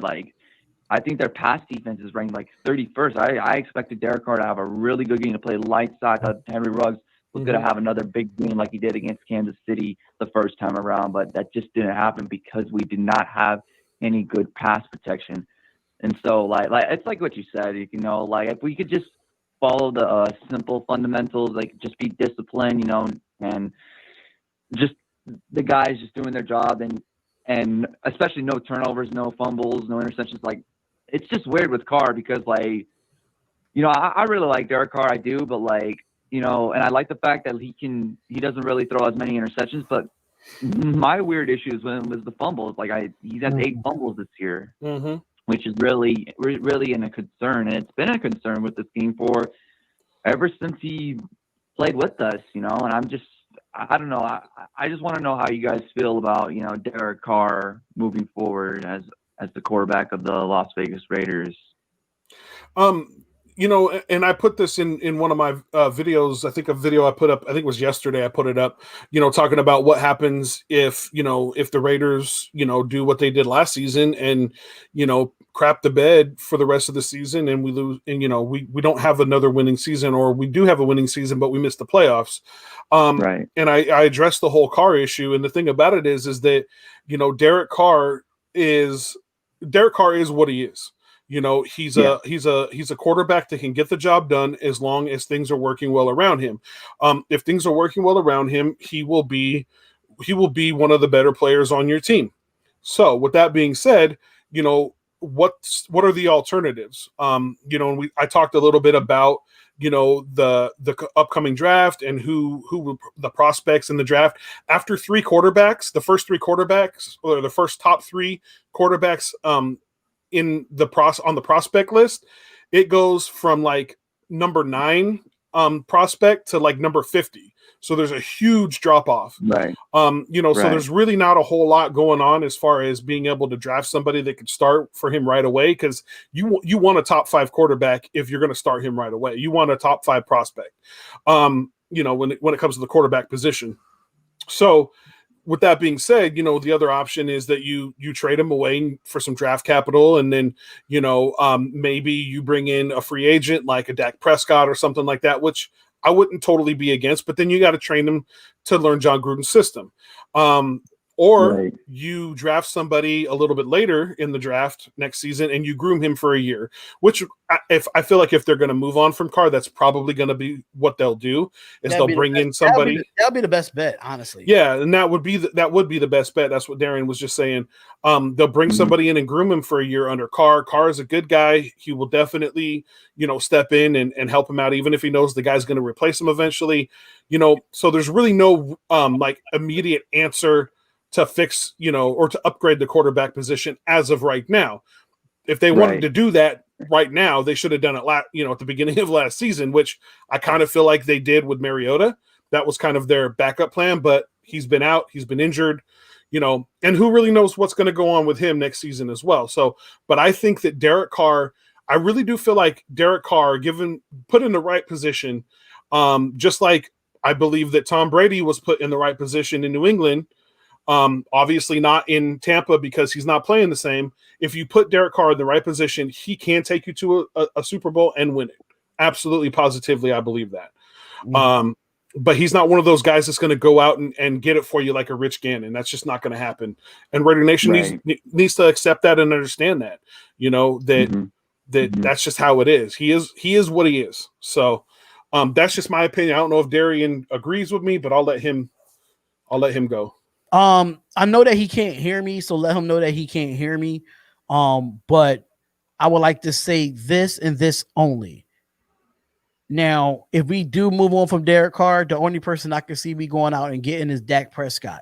I think their pass defense is ranked 31st. I expected Derek Carr to have a really good game, to play lights out. Henry Ruggs was going to have another big game like he did against Kansas City the first time around, but that just didn't happen because we did not have any good pass protection. And so, it's like what you said, if we could just follow the simple fundamentals, just be disciplined, and just the guys just doing their job, and especially no turnovers, no fumbles, no interceptions. It's just weird with Carr because, I really like Derek Carr, I do, but and I like the fact that he doesn't really throw as many interceptions, but my weird issue was the fumbles. He's had 8 fumbles this year, which is really a concern, and it's been a concern with this team ever since he played with us, and I don't know. I just want to know how you guys feel about, Derek Carr moving forward as the quarterback of the Las Vegas Raiders. And I put this in one of my videos. I think a video I put up, I think it was yesterday I put it up, talking about what happens if the Raiders, do what they did last season and, crap the bed for the rest of the season, and we lose, and, we don't have another winning season, or we do have a winning season, but we miss the playoffs. Right. And I addressed the whole Carr issue. And the thing about it is that, Derek Carr is what he is. He's a quarterback that can get the job done as long as things are working well around him. If things are working well around him, he will be one of the better players on your team. So with that being said, what are the alternatives? I talked a little bit about the upcoming draft and who the prospects in the draft. After 3 quarterbacks, the first 3 quarterbacks, or the first top 3 quarterbacks on the prospect list, it goes from number 9 prospect to number 50. So there's a huge drop off. Right. So there's really not a whole lot going on as far as being able to draft somebody that could start for him right away, because you want a top 5 quarterback if you're going to start him right away. You want a top 5 prospect. When it comes to the quarterback position. So with that being said, the other option is that you trade him away for some draft capital, and then maybe you bring in a free agent like a Dak Prescott or something like that, which I wouldn't totally be against. But then you got to train them to learn John Gruden's system. Or you draft somebody a little bit later in the draft next season and you groom him for a year, which I feel like if they're going to move on from Carr, that's probably going to be what they'll do is they'll bring in somebody. That'll be the best bet, honestly. Yeah. And that would be the best bet. That's what Darian was just saying. They'll bring somebody in and groom him for a year under Carr. Carr is a good guy. He will definitely, step in and help him out, even if he knows the guy's going to replace him eventually, so there's really no immediate answer to fix, or to upgrade the quarterback position as of right now. If they wanted to do that right now, they should have done it at the beginning of last season, which I kind of feel like they did with Mariota. That was kind of their backup plan, but he's been out, he's been injured, and who really knows what's going to go on with him next season as well. So, but I think that Derek Carr, I really do feel like Derek Carr, put in the right position, just like I believe that Tom Brady was put in the right position in New England. Obviously not in Tampa because he's not playing the same. If you put Derek Carr in the right position, he can take you to a Super Bowl and win it. Absolutely, positively, I believe that. But he's not one of those guys that's going to go out and get it for you like a Rich Gannon. That's just not going to happen. And Raider Nation needs to accept that and understand that. That's just how it is. He is what he is. So that's just my opinion. I don't know if Darian agrees with me, but I'll let him go. I know that he can't hear me, so let him know that he can't hear me. But I would like to say this and this only. Now, if we do move on from Derek Carr, the only person I can see me going out and getting is Dak Prescott.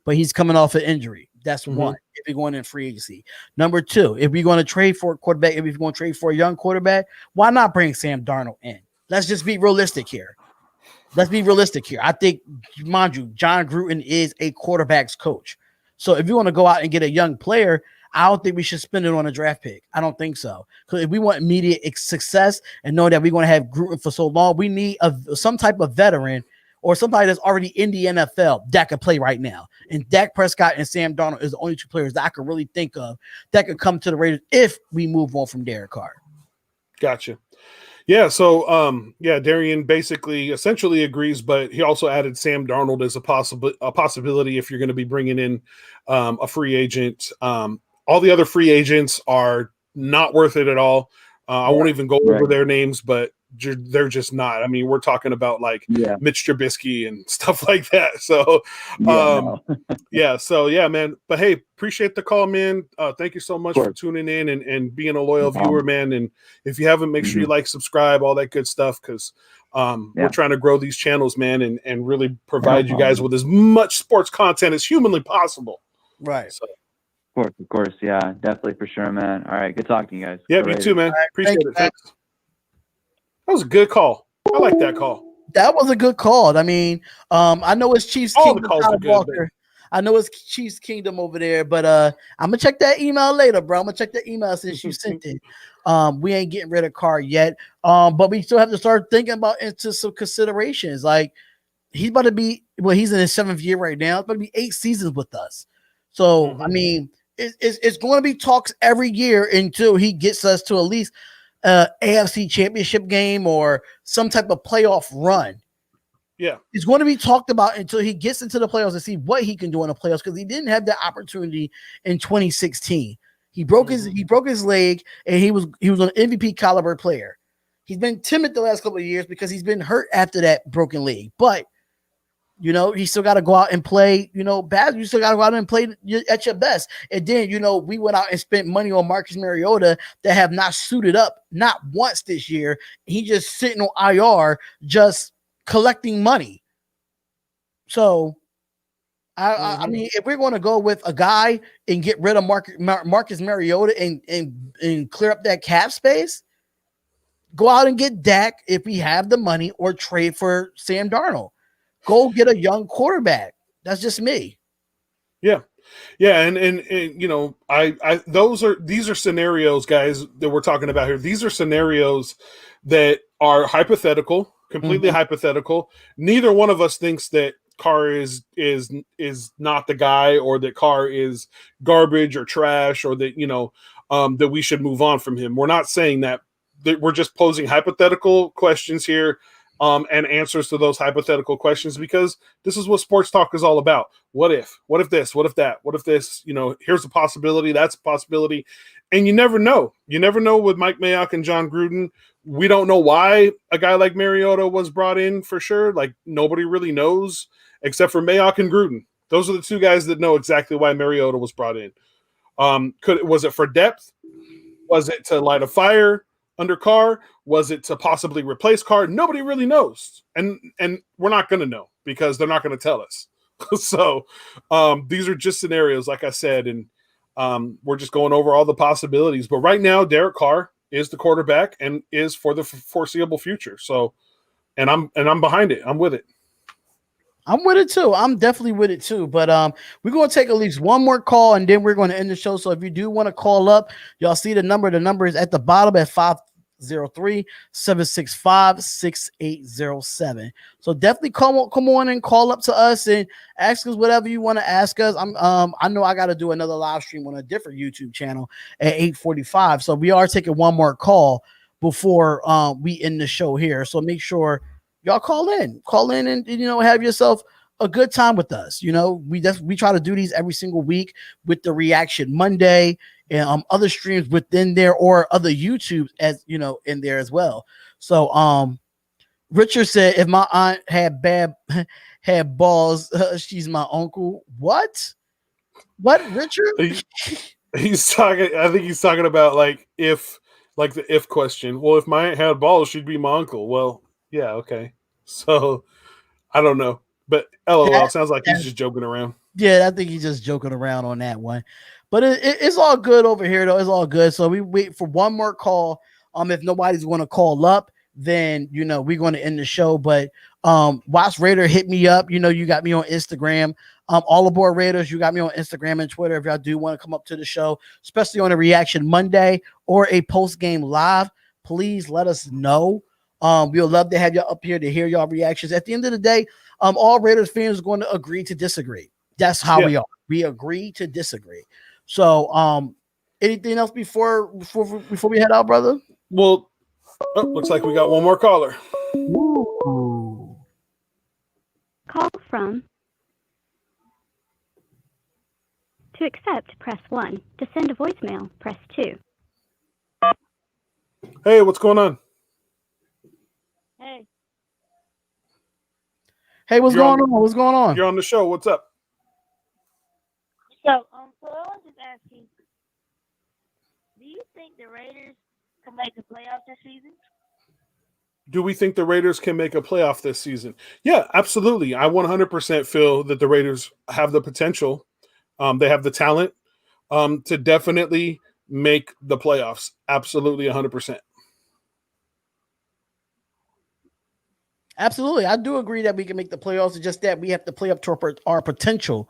But he's coming off an injury. That's one. If we're going in free agency. Number two, if we're going to trade for a quarterback, if we're going to trade for a young quarterback, why not bring Sam Darnold in? Let's just be realistic here. I think, mind you, John Gruden is a quarterback's coach. So if you want to go out and get a young player, I don't think we should spend it on a draft pick. I don't think so. Because if we want immediate success and know that we're going to have Gruden for so long, we need some type of veteran or somebody that's already in the NFL that could play right now. And Dak Prescott and Sam Darnold is the only two players that I could really think of that could come to the Raiders if we move on from Derek Carr. Gotcha. Yeah, so Darian essentially agrees, but he also added Sam Darnold as a possibility if you're going to be bringing in a free agent. All the other free agents are not worth it at all. I won't even go over their names, but they're just not. I mean, we're talking about Mitch Trubisky and stuff like that. So, man. But hey, appreciate the call, man. Thank you so much for tuning in and being a loyal viewer, man. And if you haven't, make sure you subscribe, all that good stuff, because we're trying to grow these channels, man, and really provide you guys with as much sports content as humanly possible. Right. So. Of course. Yeah, definitely for sure, man. All right. Good talking to you guys. Yeah, me too, man. Appreciate it. Thanks. That was a good call. I like that call. That was a good call. I mean, I know it's Chiefs Kingdom. I know it's Chiefs Kingdom over there, but I'm gonna check that email later, bro. I'm gonna check that email since you sent it. We ain't getting rid of Carr yet, but we still have to start thinking about into some considerations. Like he's about to be, he's in his 7th year right now. It's about to be 8 seasons with us. So I mean, it's going to be talks every year until he gets us to at least AFC championship game or some type of playoff run. Yeah. It's going to be talked about until he gets into the playoffs and see what he can do in the playoffs, because he didn't have that opportunity in 2016. He broke his leg, and he was an MVP caliber player. He's been timid the last couple of years because he's been hurt after that broken leg. But he still got to go out and play, bad. You still got to go out and play at your best. And then, we went out and spent money on Marcus Mariota that have not suited up, not once this year. He just sitting on IR, just collecting money. So, I mean, if we're going to go with a guy and get rid of Marcus Mariota and clear up that cap space, go out and get Dak if we have the money, or trade for Sam Darnold. Go get a young quarterback. That's just me. Yeah. Yeah. And these are scenarios, guys, that we're talking about here. These are scenarios that are hypothetical, completely hypothetical. Neither one of us thinks that Carr is not the guy, or that Carr is garbage or trash, or that that we should move on from him. We're not saying that. We're just posing hypothetical questions here, and answers to those hypothetical questions, because this is what sports talk is all about. What if? What if this? What if that? What if this? Here's a possibility. That's a possibility. And you never know. You never know with Mike Mayock and John Gruden. We don't know why a guy like Mariota was brought in for sure. Like, nobody really knows except for Mayock and Gruden. Those are the two guys that know exactly why Mariota was brought in. Was it for depth? Was it to light a fire under Carr? Was it to possibly replace Carr? Nobody really knows. And we're not going to know because they're not going to tell us. So these are just scenarios, like I said, and we're just going over all the possibilities. But right now, Derek Carr is the quarterback and is for the foreseeable future. So, and I'm behind it. I'm with it. I'm with it too. I'm definitely with it too. But we're going to take at least one more call, and then we're going to end the show. So if you do want to call up, y'all see the number. The number is at the bottom at 503-765-6807. So definitely come on and call up to us and ask us whatever you want to ask us. I know I got to do another live stream on a different YouTube channel at 8:45. So we are taking one more call before we end the show here. So make sure y'all call in and have yourself a good time with us. We try to do these every single week with the Reaction Monday and other streams within there, or other YouTubes as in there as well. So Richard said, if my aunt had balls, she's my uncle. What Richard? He's talking. I think he's talking about the if question. Well, if my aunt had balls, she'd be my uncle. Well, yeah, okay. So I don't know, but LOL, sounds like he's just joking around. Yeah, I think he's just joking around on that one. But it's all good over here, though. It's all good. So we wait for one more call. If nobody's going to call up, then we're going to end the show. But Watch Raider, hit me up. You got me on Instagram. All Aboard Raiders, you got me on Instagram and Twitter. If y'all do want to come up to the show, especially on a Reaction Monday or a post-game live, please let us know. We'll love to have y'all up here to hear y'all reactions. At the end of the day, all Raiders fans are going to agree to disagree. That's how we are. We agree to disagree. So, anything else before we head out, brother? Well, looks like we got one more caller. Ooh. Call from. To accept, press 1. To send a voicemail, press 2. Hey, what's going on? Hey, what's going on? What's going on? You're on the show. What's up? So I was just asking, do you think the Raiders can make the playoffs this season? Do we think the Raiders can make a playoff this season? Yeah, absolutely. I 100% feel that the Raiders have the potential. They have the talent to definitely make the playoffs. Absolutely, 100%. Absolutely. I do agree that we can make the playoffs. It's just that we have to play up to our potential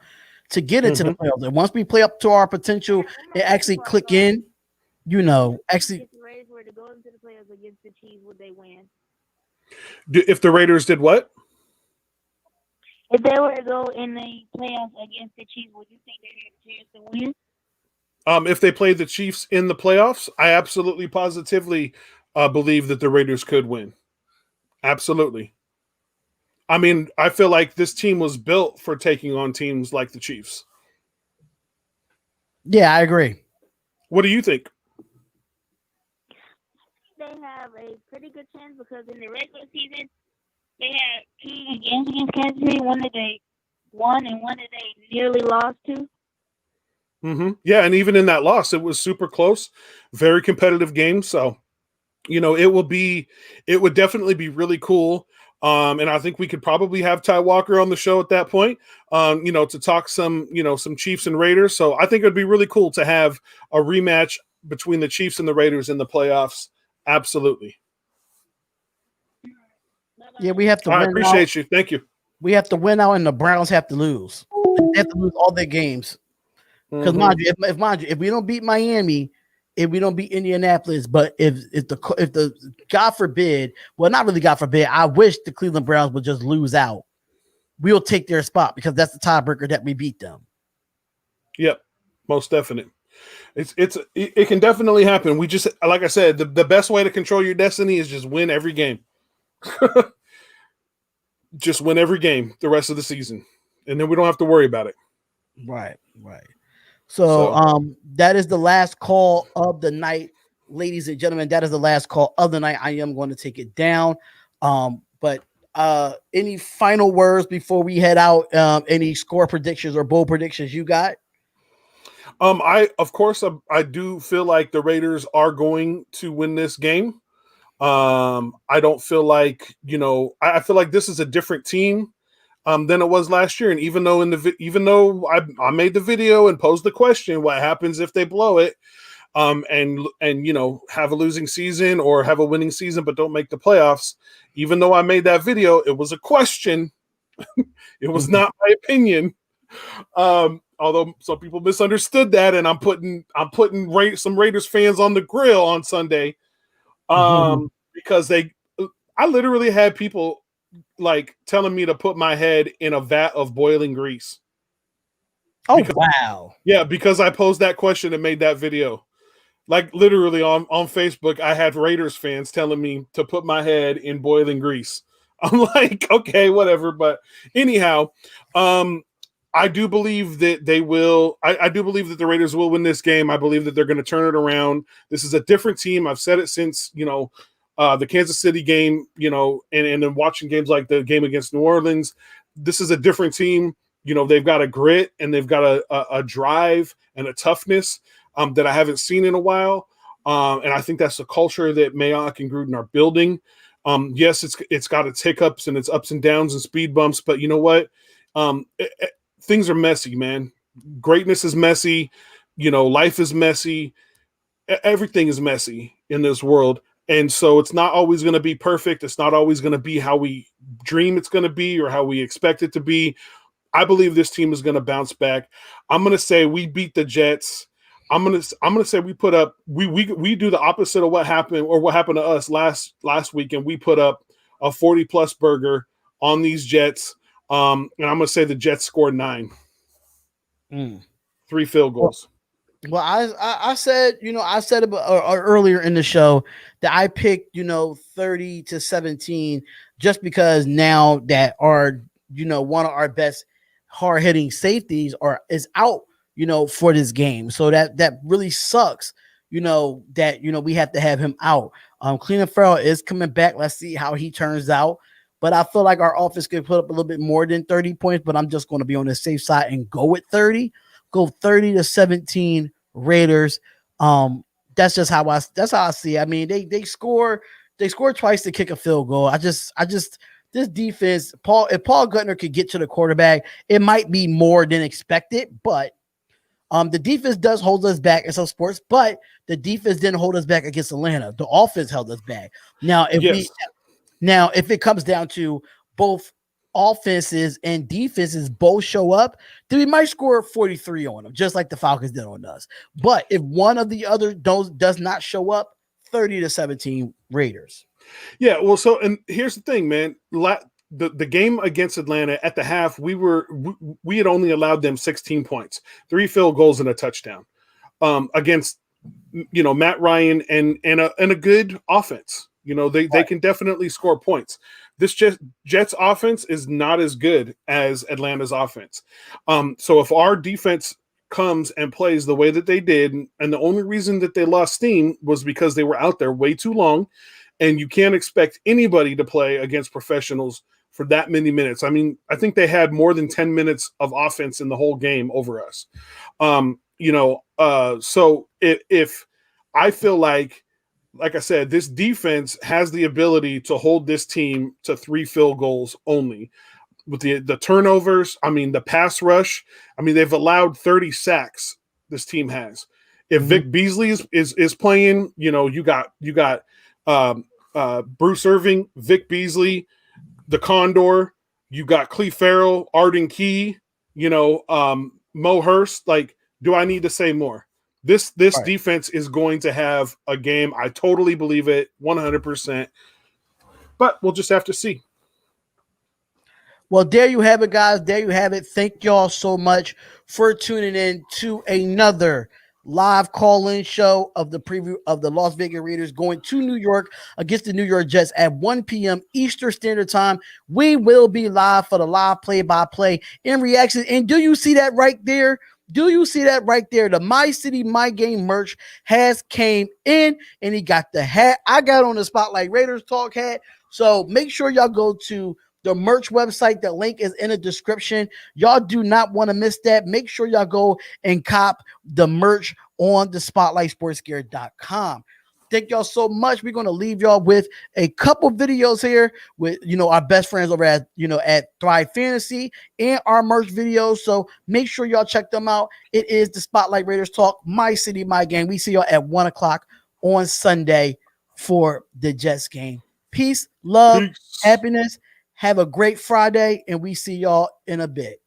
to get into the playoffs. And once we play up to our potential and actually click in, actually. If the Raiders were to go into the playoffs against the Chiefs, would they win? If the Raiders did what? If they were to go in the playoffs against the Chiefs, would you think they had a chance to win? If they played the Chiefs in the playoffs, I absolutely positively believe that the Raiders could win. Absolutely. I mean, I feel like this team was built for taking on teams like the Chiefs. Yeah, I agree. What do you think? They have a pretty good chance because in the regular season, they had 2 games against Kansas City, one that they won and one that they nearly lost to. Yeah, and even in that loss, it was super close, very competitive game. So, it would definitely be really cool. And I think we could probably have Ty Walker on the show at that point, to talk some Chiefs and Raiders. So I think it'd be really cool to have a rematch between the Chiefs and the Raiders in the playoffs. Absolutely. Yeah, we have to win. I appreciate you. Thank you. We have to win out, and the Browns have to lose. They have to lose all their games. Because mind you, if we don't beat Miami, if we don't beat Indianapolis, but if the God forbid, well, not really God forbid, I wish the Cleveland Browns would just lose out. we'll take their spot because that's the tiebreaker that we beat them. Yep, most definite. It can definitely happen. We just, like I said, the best way to control your destiny is just win every game. Just win every game the rest of the season, and then we don't have to worry about it. Right. So that is the last call of the night, ladies and gentlemen. That is the last call of the night. I am going to take it down. But any final words before we head out? Any score predictions or bowl predictions you got? I do feel like the Raiders are going to win this game. I don't feel like, I feel like this is a different team than it was last year. And even though I made the video and posed the question, what happens if they blow it, and have a losing season or have a winning season but don't make the playoffs? Even though I made that video, it was a question. It was not my opinion. Although some people misunderstood that, and I'm putting some Raiders fans on the grill on Sunday, because I literally had people like telling me to put my head in a vat of boiling grease. Wow! Yeah, because I posed that question and made that video. Like literally on Facebook, I had Raiders fans telling me to put my head in boiling grease. I'm like, okay, whatever. But anyhow, I do believe that they will. I do believe that the Raiders will win this game. I believe that they're going to turn it around. This is a different team. I've said it since, the Kansas City game, and then watching games like the game against New Orleans. This is a different team. They've got a grit and they've got a drive and a toughness that I haven't seen in a while. And I think that's the culture that Mayock and Gruden are building. Yes, it's got its hiccups and its ups and downs and speed bumps, but you know what? Things are messy, man. Greatness is messy. Life is messy. Everything is messy in this world. And so it's not always going to be perfect. It's not always going to be how we dream it's going to be or how we expect it to be. I believe this team is going to bounce back. I'm going to say we beat the Jets. I'm going to say we put up, we do the opposite of what happened to us last week. And we put up a 40+ burger on these Jets. And I'm going to say the Jets scored 9. 3 field goals. Well, I said, I said earlier in the show that I picked, 30-17, just because now that our, one of our best hard hitting safeties is out, for this game. So that really sucks, that, we have to have him out. Cleveland Farrell is coming back. Let's see how he turns out. But I feel like our offense could put up a little bit more than 30 points, but I'm just going to be on the safe side and go with 30. Go 30-17 Raiders. That's just how I see it. I mean, they score twice to kick a field goal. I just this defense, if Paul Guttner could get to the quarterback, it might be more than expected, but the defense does hold us back in some sports, but the defense didn't hold us back against Atlanta. The offense held us back. Now, if it comes down to both offenses and defenses both show up, then we might score 43 on them, just like the Falcons did on us. But if one of the other does not show up, 30-17 Raiders. Yeah, well, and here's the thing, man. The game against Atlanta at the half, we had only allowed them 16 points, 3 field goals and a touchdown against Matt Ryan and a good offense. They can definitely score points. This Jets offense is not as good as Atlanta's offense. So if our defense comes and plays the way that they did, and the only reason that they lost steam was because they were out there way too long, and you can't expect anybody to play against professionals for that many minutes. I mean, I think they had more than 10 minutes of offense in the whole game over us. So if I feel like I said, this defense has the ability to hold this team to 3 field goals only. With the turnovers, I mean, the pass rush, I mean, they've allowed 30 sacks, this team has. If Vic Beasley is playing, you got Bruce Irving, Vic Beasley, the Condor, you got Cleve Farrell, Arden Key, Mo Hurst. Like, do I need to say more? This right. Defense is going to have a game. I totally believe it, 100%. But we'll just have to see. Well, there you have it, guys. There you have it. Thank y'all so much for tuning in to another live call-in show of the preview of the Las Vegas Raiders going to New York against the New York Jets at 1 p.m. Eastern Standard Time. We will be live for the live play-by-play and reaction. And do you see that right there? Do you see that right there? The My City, My Game merch has came in, and he got the hat. I got on the Spotlight Raiders Talk hat. So make sure y'all go to the merch website. The link is in the description. Y'all do not want to miss that. Make sure y'all go and cop the merch on the spotlightsportsgear.com. Thank y'all so much. We're going to leave y'all with a couple videos here with, our best friends over at, at Thrive Fantasy and our merch videos. So make sure y'all check them out. It is the Spotlight Raiders Talk, My City, My Game. We see y'all at 1 o'clock on Sunday for the Jets game. Peace, love, happiness. Have a great Friday, and we see y'all in a bit.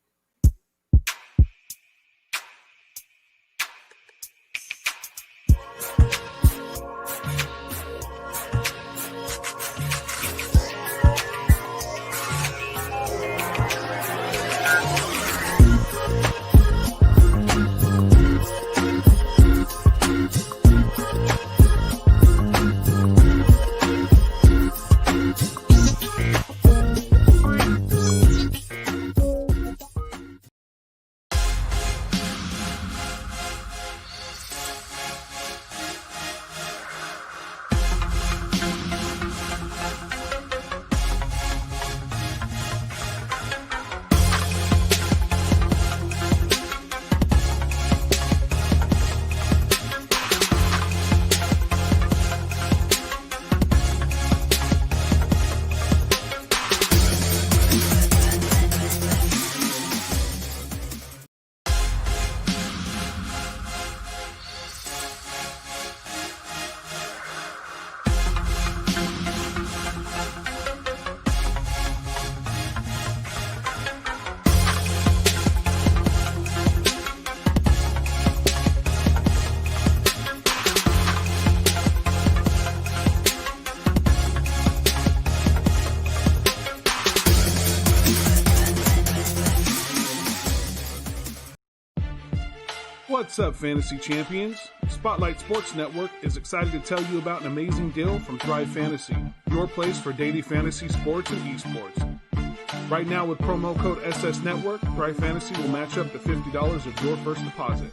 What's up, Fantasy Champions? Spotlight Sports Network is excited to tell you about an amazing deal from Thrive Fantasy, your place for daily fantasy sports and esports. Right now with promo code SS Network, Thrive Fantasy will match up to $50 of your first deposit.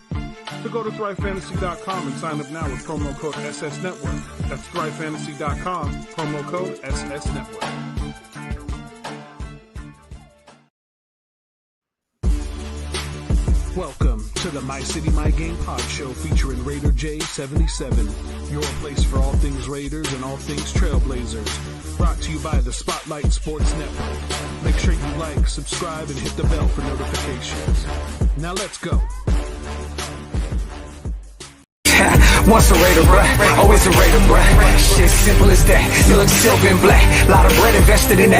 So go to thrivefantasy.com and sign up now with promo code SS Network. That's thrivefantasy.com, promo code SS Network. Welcome to the My City, My Game pod show featuring Raider J77, your place for all things Raiders and all things Trailblazers. Brought to you by the Spotlight Sports Network. Make sure you like, subscribe, and hit the bell for notifications. Now let's go. Once a Raider, bruh, always a Raider, bruh. Shit simple as that. You look silver and black. Lot of bread invested in that.